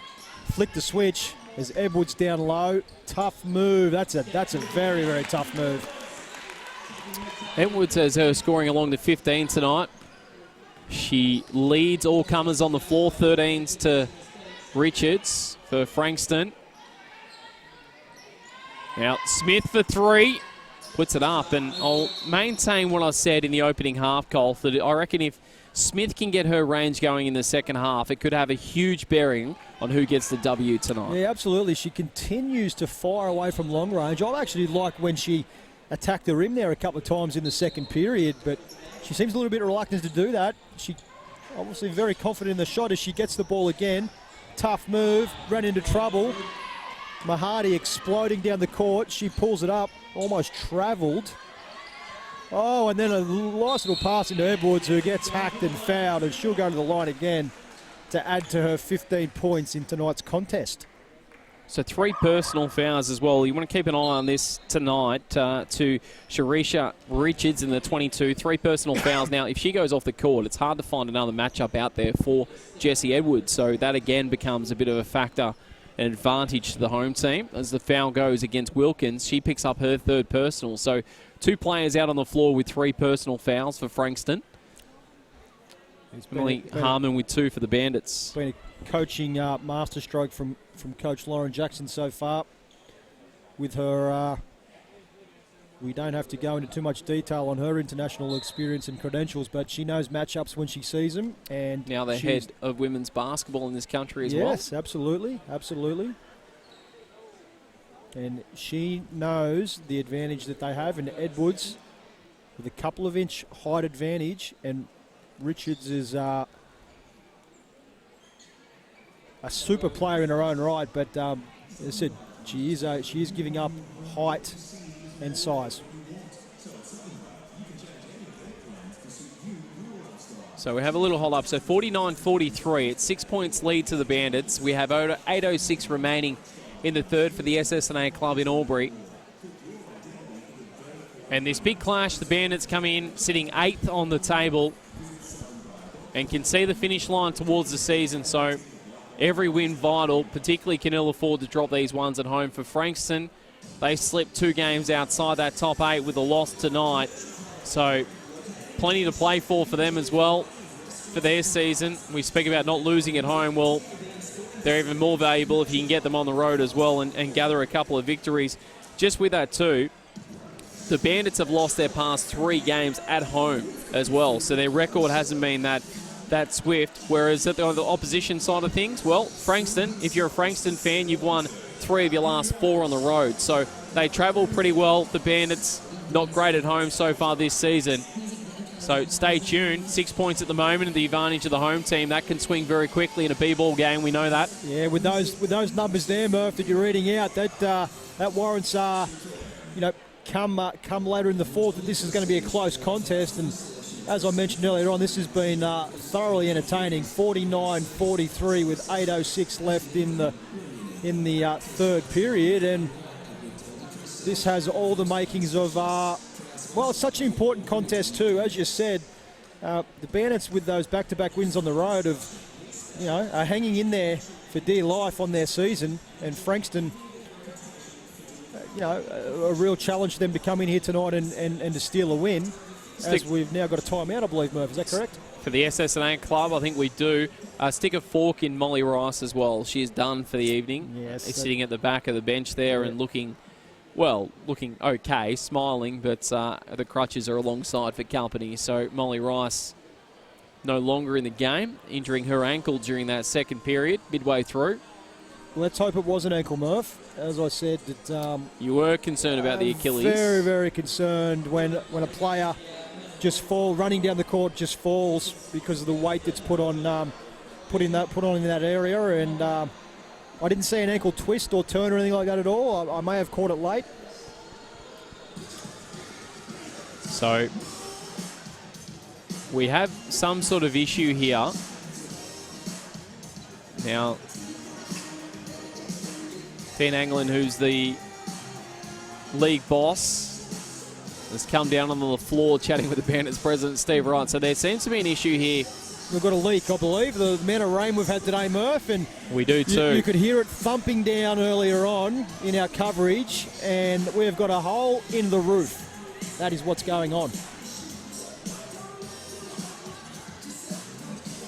[SPEAKER 2] flick the switch. As Edwards down low, tough move. That's a very, very tough move.
[SPEAKER 1] Edwards has her scoring along to 15 tonight. She leads all comers on the floor, 13s to Richards for Frankston. Now Smith for 3, puts it up, and I'll maintain what I said in the opening half, Cole, that I reckon if Smith can get her range going in the second half, it could have a huge bearing on who gets the W tonight.
[SPEAKER 2] Yeah, absolutely. She continues to fire away from long range. I actually like when she attacked the rim there a couple of times in the second period, but she seems a little bit reluctant to do that. She obviously very confident in the shot as she gets the ball again. tough move, ran into trouble. Mahadi exploding down the court. She pulls it up, almost travelled. Oh, and then a nice little pass into Edwards, who gets hacked and fouled, and she'll go to the line again to add to her 15 points in tonight's contest.
[SPEAKER 1] So 3 personal fouls as well. You want to keep an eye on this tonight to Sharisha Richards in the 22. 3 personal fouls. Now, if she goes off the court, it's hard to find another matchup out there for Jessie Edwards. So that again becomes a bit of a factor, an advantage to the home team. As the foul goes against Wilkins, she picks up her 3rd personal. So 2 players out on the floor with 3 personal fouls for Frankston. Emily Harmon with 2 for the Bandits.
[SPEAKER 2] Been a coaching masterstroke from Coach Lauren Jackson so far. With her, we don't have to go into too much detail on her international experience and credentials, but she knows matchups when she sees them. And
[SPEAKER 1] now the head of women's basketball in this country as well.
[SPEAKER 2] Yes, absolutely, absolutely. And she knows the advantage that they have. And Edwards, with a couple of inch height advantage, and Richards is a super player in her own right, but as I said, she is giving up height and size.
[SPEAKER 1] So we have a little hold up. So 49-43. It's 6 points lead to the Bandits. We have 8:06 remaining in the 3rd for the SSNA club in Albury. And this big clash, the Bandits come in sitting 8th on the table and can see the finish line towards the season. So every win vital, particularly can ill afford to drop these ones at home. For Frankston, they slipped 2 games outside that top 8 with a loss tonight. So plenty to play for them as well for their season. We speak about not losing at home. Well, they're even more valuable if you can get them on the road as well and gather a couple of victories. Just with that too, the Bandits have lost their past 3 games at home as well. So their record hasn't been that swift. Whereas at the opposition side of things, well, Frankston, if you're a Frankston fan, you've won 3 of your last 4 on the road. So they travel pretty well. The Bandits not great at home so far this season. So stay tuned. 6 points at the moment, the advantage of the home team. That can swing very quickly in a B-ball game. We know that.
[SPEAKER 2] Yeah, with those numbers there, Murph, that you're reading out, that warrants come later in the 4th that this is going to be a close contest. And as I mentioned earlier on, this has been thoroughly entertaining. 49-43 with 8:06 left in the 3rd period, and this has all the makings of it's such an important contest too. As you said, the Bandits with those back-to-back wins on the road are hanging in there for dear life on their season, and Frankston, a real challenge for them to come in here tonight and to steal a win. As we've now got a timeout, I believe, Murph. Is that correct?
[SPEAKER 1] For the SSNA club, I think we do. Stick a fork in Molly Rice as well. She is done for the evening.
[SPEAKER 2] Yes.
[SPEAKER 1] She's sitting at the back of the bench there and looking okay, smiling, but the crutches are alongside for company. So Molly Rice no longer in the game, injuring her ankle during that 2nd period, midway through.
[SPEAKER 2] Well, let's hope it was an ankle, Murph. As I said, that
[SPEAKER 1] you were concerned about the Achilles.
[SPEAKER 2] Very, very concerned when a player running down the court just falls because of the weight that's put on in that area. And I didn't see an ankle twist or turn or anything like that at all. I may have caught it late.
[SPEAKER 1] So we have some sort of issue here. Now, Teen Anglin, who's the league boss, has come down on the floor chatting with the Bandits president, Steve Wright. So there seems to be an issue here.
[SPEAKER 2] We've got a leak, I believe. The amount of rain we've had today, Murph, and
[SPEAKER 1] we do too.
[SPEAKER 2] You could hear it thumping down earlier on in our coverage, and we've got a hole in the roof. That is what's going on.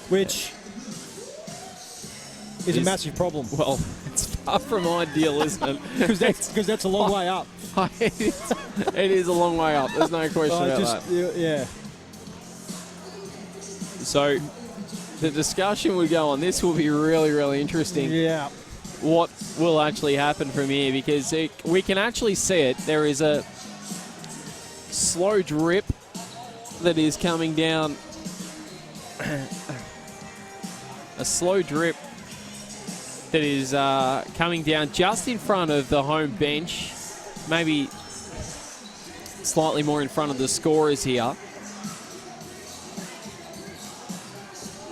[SPEAKER 2] Which is a massive problem.
[SPEAKER 1] Well, it's far from ideal, isn't it?
[SPEAKER 2] Because that's a long way up.
[SPEAKER 1] It is a long way up. There's no question about that.
[SPEAKER 2] Yeah.
[SPEAKER 1] So the discussion would go on. This will be really, really interesting.
[SPEAKER 2] Yeah.
[SPEAKER 1] What will actually happen from here? Because we can actually see it. There is a slow drip that is coming down. A slow drip that is coming down just in front of the home bench, maybe slightly more in front of the scorers here.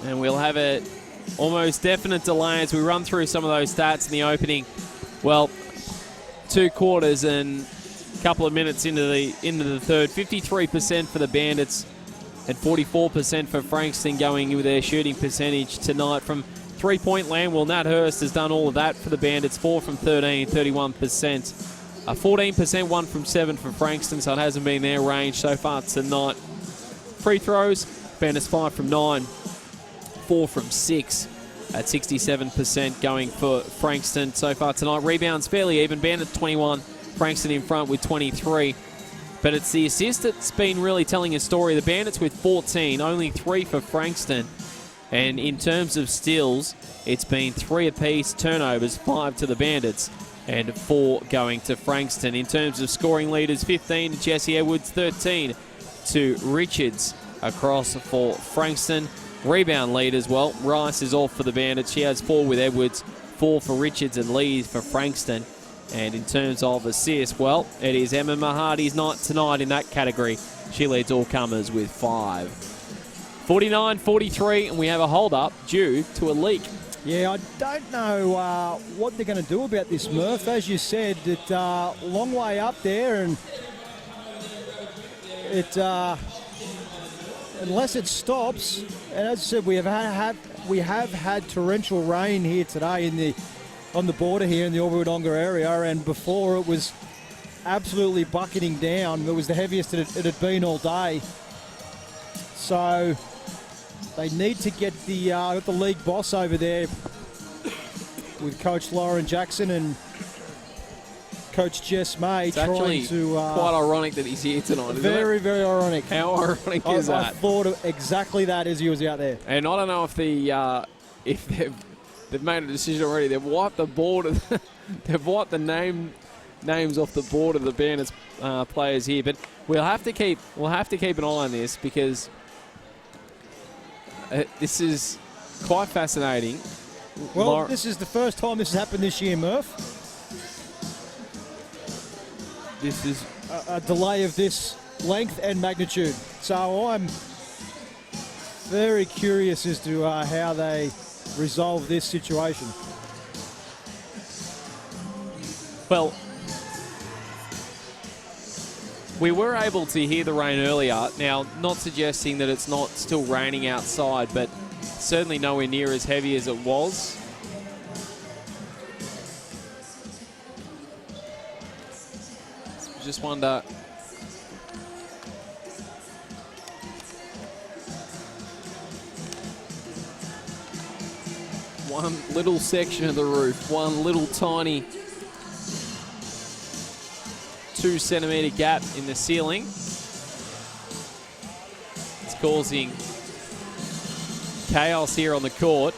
[SPEAKER 1] And we'll have a almost definite delay as we run through some of those stats in the opening. Well, 2 quarters and a couple of minutes into the third. 53% for the Bandits and 44% for Frankston going with their shooting percentage tonight from three-point land. Well, Nat Hurst has done all of that for the Bandits. 4 from 13, 31%. 14%, 1 from 7 for Frankston, so it hasn't been their range so far tonight. Free throws, Bandits 5 from 9, 4 from 6 at 67% going for Frankston so far tonight. Rebounds fairly even. Bandits 21, Frankston in front with 23. But it's the assist that's been really telling a story. The Bandits with 14, only 3 for Frankston. And in terms of steals, it's been 3 apiece, turnovers, 5 to the Bandits and 4 going to Frankston. In terms of scoring leaders, 15 to Jesse Edwards, 13 to Richards across for Frankston. Rebound leaders, well, Rice is off for the Bandits. She has 4 with Edwards, 4 for Richards and Lee for Frankston. And in terms of assists, well, it is Emma Mahadi's night tonight in that category. She leads all comers with 5. 49-43, and we have a hold-up due to a leak.
[SPEAKER 2] Yeah, I don't know what they're going to do about this, Murph. As you said, it's a long way up there, and it unless it stops. And as I said, we have had torrential rain here today on the border here in the Albury Wodonga area, and before it was absolutely bucketing down. It was the heaviest it had been all day. So they need to get the league boss over there with Coach Lauren Jackson and Coach Jess May.
[SPEAKER 1] It's actually quite ironic that he's here tonight, isn't
[SPEAKER 2] very,
[SPEAKER 1] it?
[SPEAKER 2] very ironic.
[SPEAKER 1] How ironic is that?
[SPEAKER 2] I thought of exactly that as he was out there.
[SPEAKER 1] And I don't know if they've made a decision already. They've wiped the board. They've wiped the names off the board of the Bandits players here. But we'll have to keep an eye on this because this is quite fascinating.
[SPEAKER 2] Well, this is the first time this has happened this year, Murph.
[SPEAKER 1] This is
[SPEAKER 2] a delay of this length and magnitude. So I'm very curious as to how they resolve this situation.
[SPEAKER 1] Well, we were able to hear the rain earlier. Now, not suggesting that it's not still raining outside, but certainly nowhere near as heavy as it was. Just wonder. One little section of the roof, one little tiny 2-centimetre gap in the ceiling. It's causing chaos here on the court.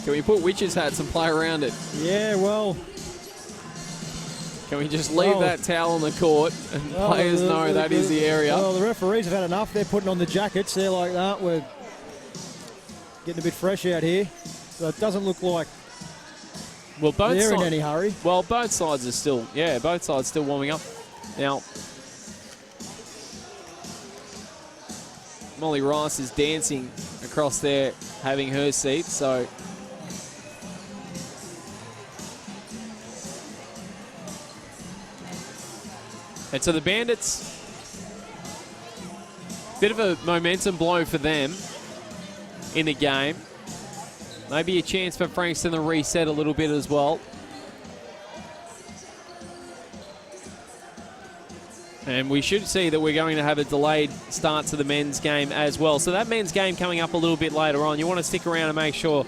[SPEAKER 1] Can we put witches' hats and play around it?
[SPEAKER 2] Yeah, well.
[SPEAKER 1] Can we just leave that towel on the court and players know that is the area?
[SPEAKER 2] Well, the referees have had enough. They're putting on the jackets. They're like, that. We're getting a bit fresh out here. So it doesn't look like they're in any hurry.
[SPEAKER 1] Well, both sides are still, both sides still warming up. Now, Molly Rice is dancing across there, having her seat, so. And so the Bandits, bit of a momentum blow for them in the game. Maybe a chance for Frankston to reset a little bit as well. And we should see that we're going to have a delayed start to the men's game as well. So that men's game coming up a little bit later on. You want to stick around and make sure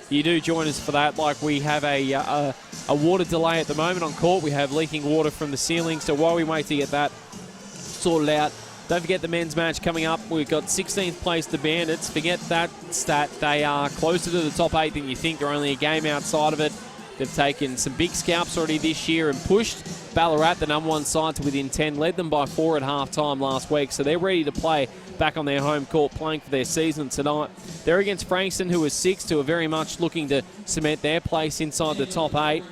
[SPEAKER 1] you do join us for that. Like we have a water delay at the moment on court. We have leaking water from the ceiling. So while we wait to get that sorted out, don't forget the men's match coming up. We've got 16th place the Bandits. Forget that stat. They are closer to the top 8 than you think. They're only a game outside of it. They've taken some big scalps already this year and pushed Ballarat, the number 1 side, to within 10, led them by 4 at half-time last week. So they're ready to play back on their home court, playing for their season tonight. They're against Frankston, who are 6th, who are very much looking to cement their place inside the top 8.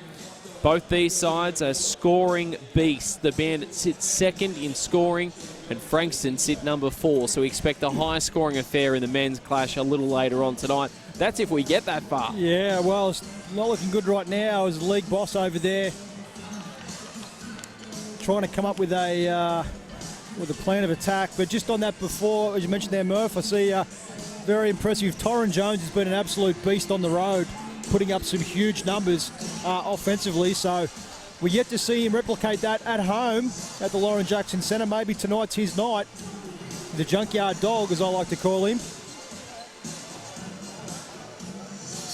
[SPEAKER 1] Both these sides are scoring beasts. The Bandits sit 2nd in scoring, and Frankston sit number 4. So we expect a high-scoring affair in the men's clash a little later on tonight. That's if we get that far.
[SPEAKER 2] Yeah, well, it's not looking good right now as the league boss over there trying to come up with a plan of attack. But just on that before, as you mentioned there, Murph, I see very impressive. Torrin Jones has been an absolute beast on the road, putting up some huge numbers offensively. So we're yet to see him replicate that at home at the Lauren Jackson Centre. Maybe tonight's his night. The junkyard dog, as I like to call him.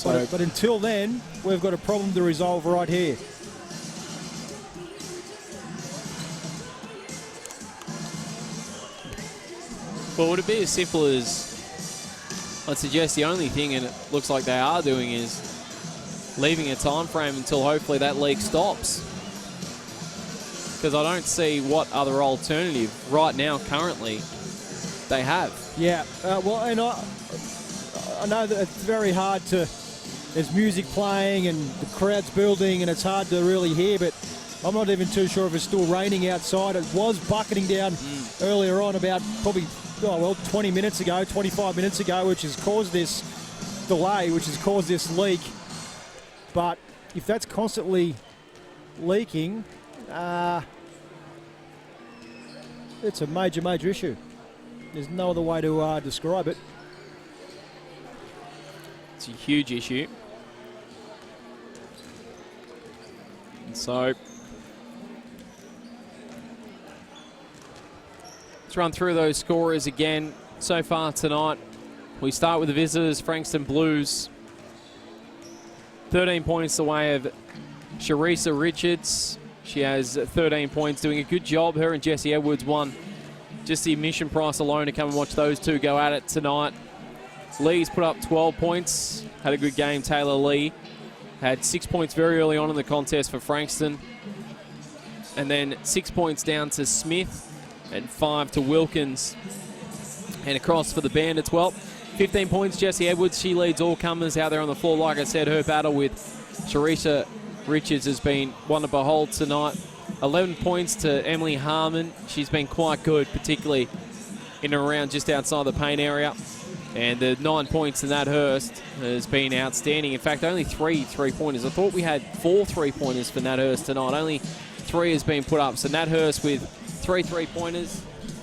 [SPEAKER 2] But until then, we've got a problem to resolve right here.
[SPEAKER 1] Well, would it be as simple as, I'd suggest the only thing, and it looks like they are doing, is leaving a time frame until hopefully that leak stops. Because I don't see what other alternative right now, currently, they have.
[SPEAKER 2] Yeah, well, and I know that it's very hard to, there's music playing and the crowd's building and it's hard to really hear, but I'm not even too sure if it's still raining outside. It was bucketing down earlier on, about probably 20 minutes ago, 25 minutes ago, which has caused this delay, which has caused this leak. But if that's constantly leaking, it's a major, major issue. There's no other way to describe it.
[SPEAKER 1] It's a huge issue. And so let's run through those scorers again so far tonight. We start with the visitors, Frankston Blues. 13 points the way of Sharisa Richards. She has 13 points, doing a good job. Her and Jessie Edwards won just the admission price alone to come and watch those two go at it tonight. Lee's put up 12 points. Had a good game, Taylor Lee. Had 6 points very early on in the contest for Frankston. And then 6 points down to Smith and 5 to Wilkins. And across for the Bandits, well, 15 points, Jessie Edwards. She leads all comers out there on the floor. Like I said, her battle with Sharisa Richards has been one to behold tonight. 11 points to Emily Harmon. She's been quite good, particularly in and around just outside the paint area. And the 9 points to Nat Hurst has been outstanding. In fact, only 3 3-pointers. I thought we had 4 3-pointers for Nat Hurst tonight. Only 3 has been put up. So Nat Hurst with 3 3-pointers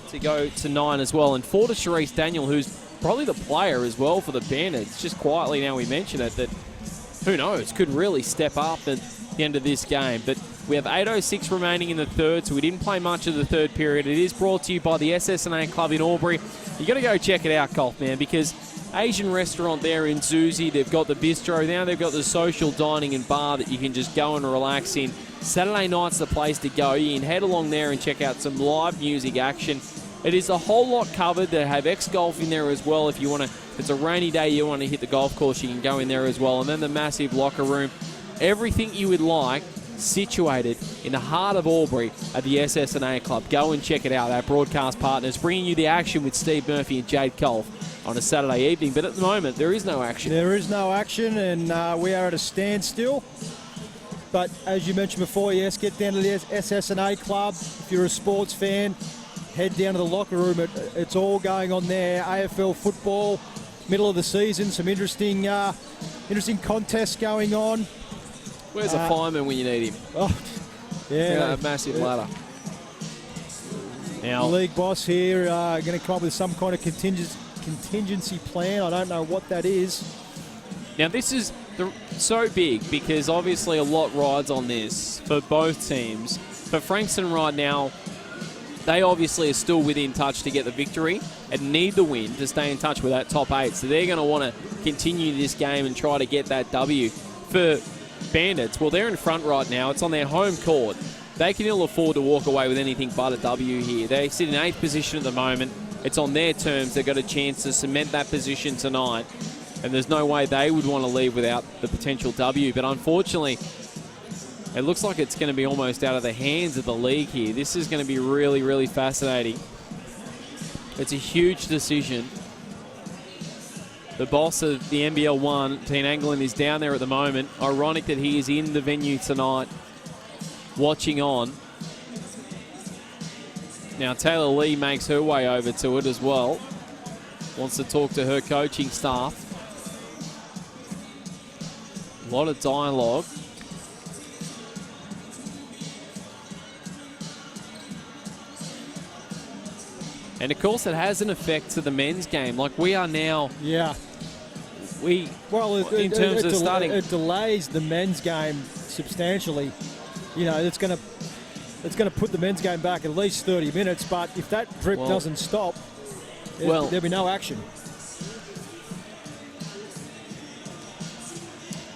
[SPEAKER 1] to go to 9 as well. And 4 to Charisse Daniel, who's probably the player as well for the Bandits. Just quietly now we mention it, that who knows, could really step up at the end of this game. But we have 8:06 remaining in the third, so we didn't play much of the third period. It is brought to you by the SSNA Club in Albury. You got to go check it out, Golf Man, because Asian restaurant there in Zuzi, they've got the bistro, now they've got the social dining and bar that you can just go and relax in. Saturday night's the place to go. You can head along there and check out some live music action. It is a whole lot covered. They have X-Golf in there as well. If you want to, if it's a rainy day, you want to hit the golf course, you can go in there as well. And then the massive locker room. Everything you would like situated in the heart of Albury at the SSNA Club. Go and check it out. Our broadcast partners bringing you the action with Steve Murphy and Jade Kolf on a Saturday evening. But at the moment, there is no action.
[SPEAKER 2] There is no action, and we are at a standstill. But as you mentioned before, yes, get down to the SSNA Club. If you're a sports fan, head down to the locker room. It's all going on there. AFL football, middle of the season, some interesting contests going on.
[SPEAKER 1] Where's a fireman when you need him?
[SPEAKER 2] Oh, yeah.
[SPEAKER 1] A massive ladder. Now,
[SPEAKER 2] league boss here going to come up with some kind of contingency plan. I don't know what that is.
[SPEAKER 1] Now, this is so big because obviously a lot rides on this for both teams. For Frankston right now, they obviously are still within touch to get the victory and need the win to stay in touch with that top 8. So they're going to want to continue this game and try to get that W. For Bandits, well, they're in front right now. It's on their home court. They can ill afford to walk away with anything but a W here. They sit in 8th position at the moment. It's on their terms. They've got a chance to cement that position tonight. And there's no way they would want to leave without the potential W. But unfortunately, It looks like it's going to be almost out of the hands of the league here. This is going to be really, really fascinating. It's a huge decision. The boss of the NBL1, Dean Anglin, is down there at the moment. Ironic that he is in the venue tonight, watching on. Now Taylor Lee makes her way over to it as well. Wants to talk to her coaching staff. A lot of dialogue. And of course, it has an effect to the men's game. Like we are now.
[SPEAKER 2] Yeah.
[SPEAKER 1] In terms of starting,
[SPEAKER 2] it delays the men's game substantially. You know, it's going to put the men's game back at least 30 minutes. But if that drip doesn't stop, there'll be no action.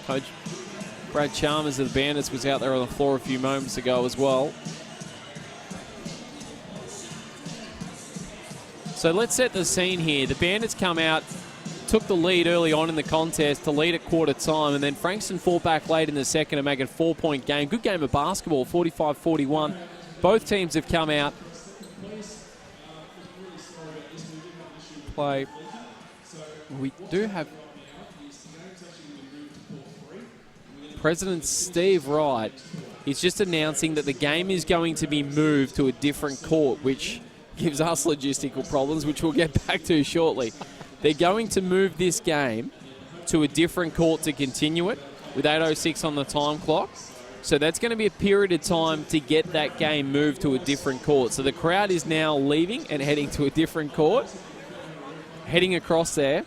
[SPEAKER 1] Coach Brad Chalmers of the Bandits was out there on the floor a few moments ago as well. So let's set the scene here. The Bandits come out, took the lead early on in the contest to lead at quarter time, and then Frankston fought back late in the second to make it a 4-point game. Good game of basketball, 45-41. Both teams have come out. Play. We do have President Steve Wright. He's just announcing that the game is going to be moved to a different court, which gives us logistical problems, which we'll get back to shortly. They're going to move this game to a different court to continue it with 8:06 on the time clock. So that's going to be a period of time to get that game moved to a different court. So the crowd is now leaving and heading to a different court, heading across there.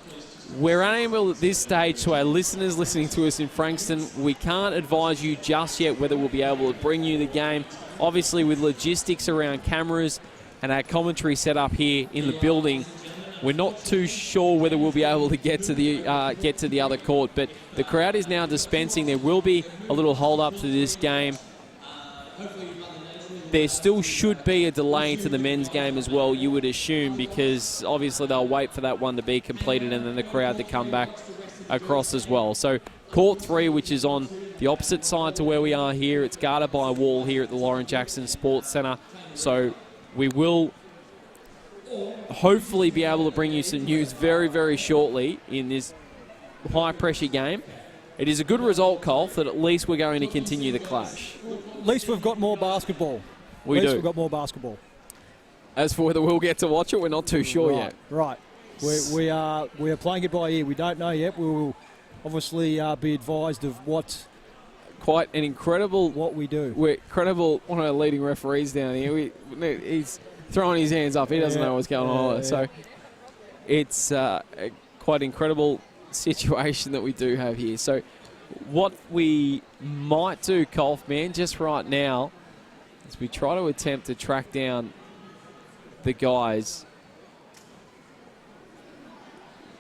[SPEAKER 1] We're unable at this stage, to our listeners listening to us in Frankston, we can't advise you just yet whether we'll be able to bring you the game. Obviously, with logistics around cameras and our commentary set up here in the building, we're not too sure whether we'll be able to get to the other court. But the crowd is now dispensing. There will be a little hold up to this game. There still should be a delay to the men's game as well, you would assume, because obviously they'll wait for that one to be completed and then the crowd to come back across as well. So court 3, which is on the opposite side to where we are here, it's guarded by a wall here at the Lauren Jackson Sports Centre. So we will hopefully be able to bring you some news very, very shortly in this high-pressure game. It is a good result, Cole, that at least we're going to continue the clash.
[SPEAKER 2] At least we've got more basketball.
[SPEAKER 1] We do.
[SPEAKER 2] We've got more basketball.
[SPEAKER 1] As for whether we'll get to watch it, we're not too sure yet.
[SPEAKER 2] Right. We are playing it by ear. We don't know yet. We will obviously be advised of what we do.
[SPEAKER 1] We're incredible. One of our leading referees down here. He's throwing his hands up. He doesn't know what's going on. So it's quite incredible situation that we do have here. So what we might do, Colf, man, just right now, is we try to attempt to track down the guys.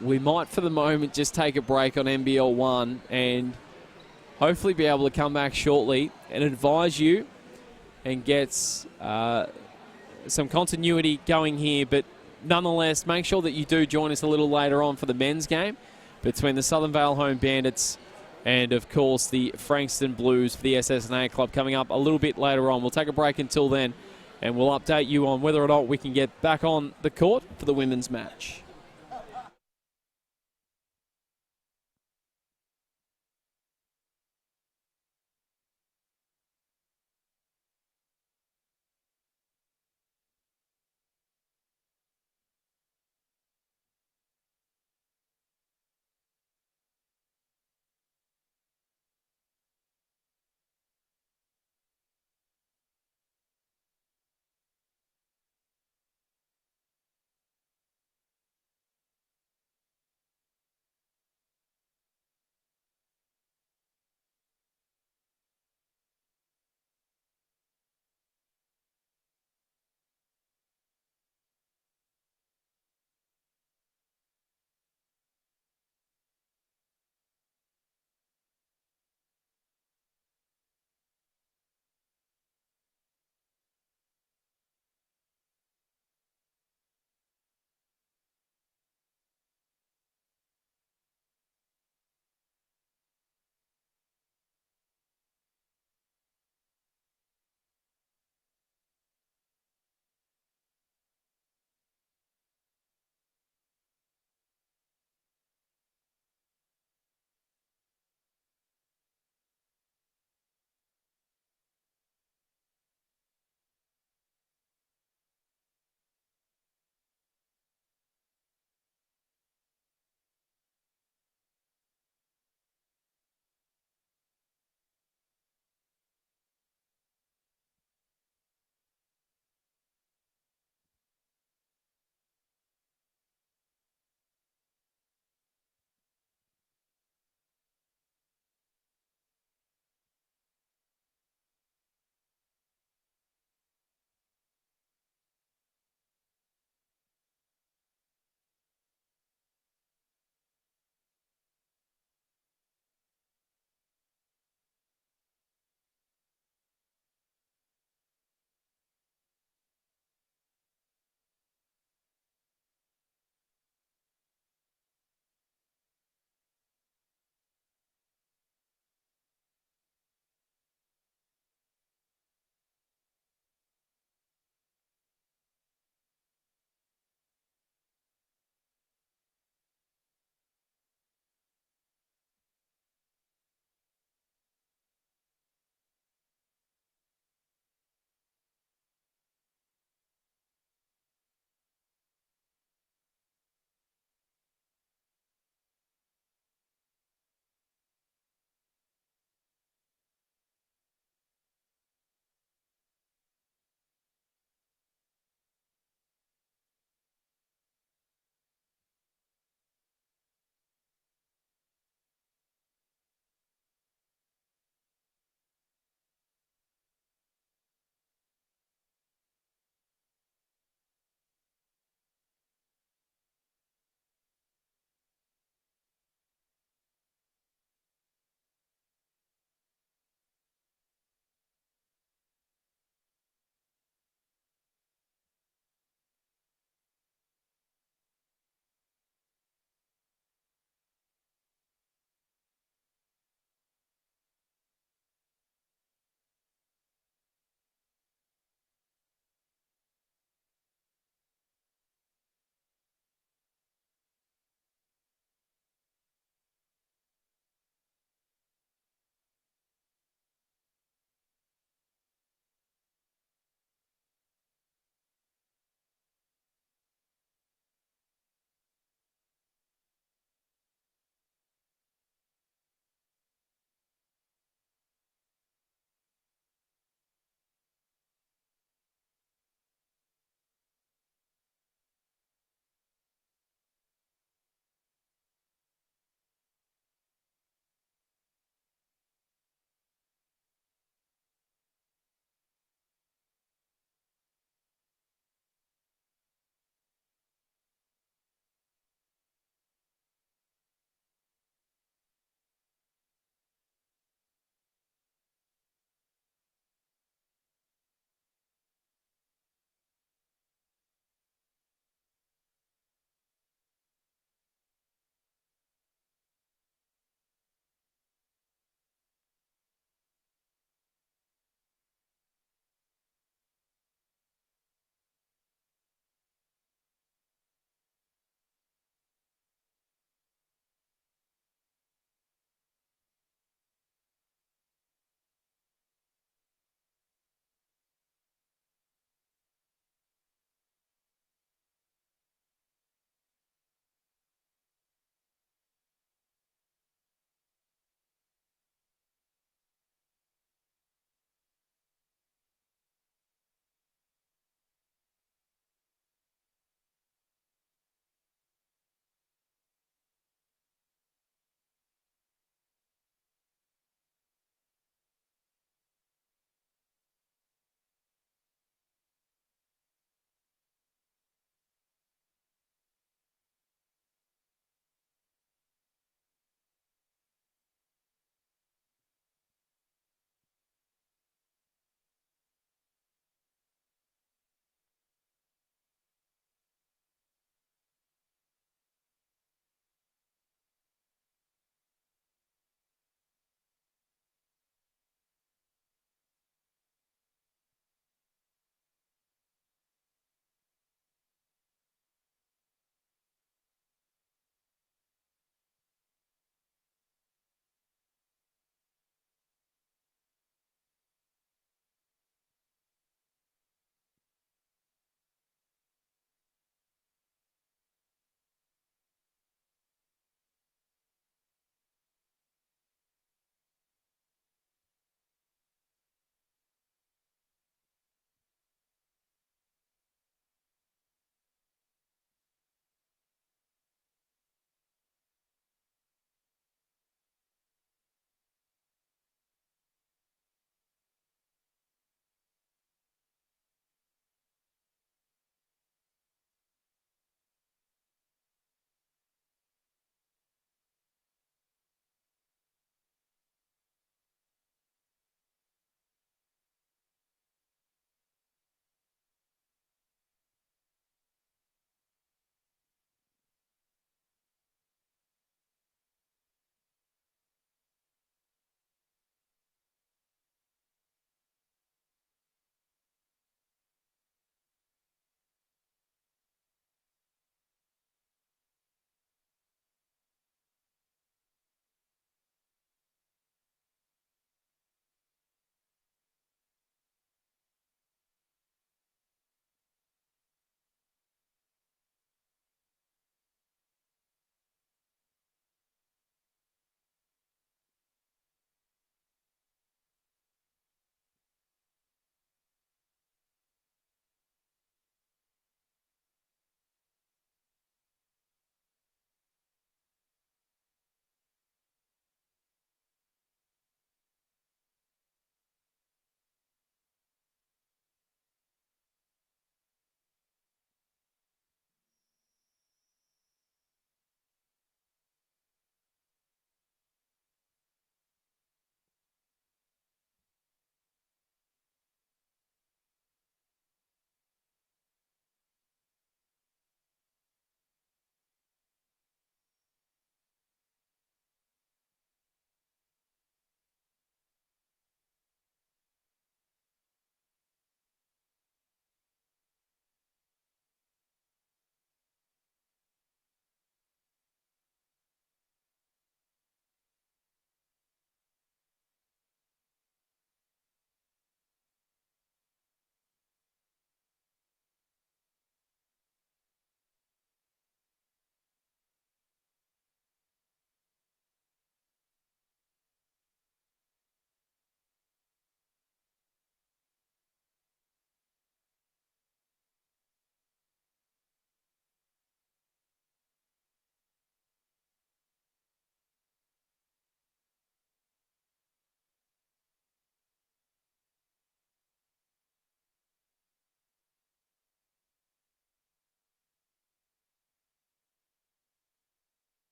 [SPEAKER 1] We might, for the moment, just take a break on NBL1 and hopefully be able to come back shortly and advise you and get some continuity going here. But nonetheless, make sure that you do join us a little later on for the men's game between the Southern Vale Home Bandits and, of course, the Frankston Blues for the SSNA Club coming up a little bit later on. We'll take a break until then, and we'll update you on whether or not we can get back on the court for the women's match.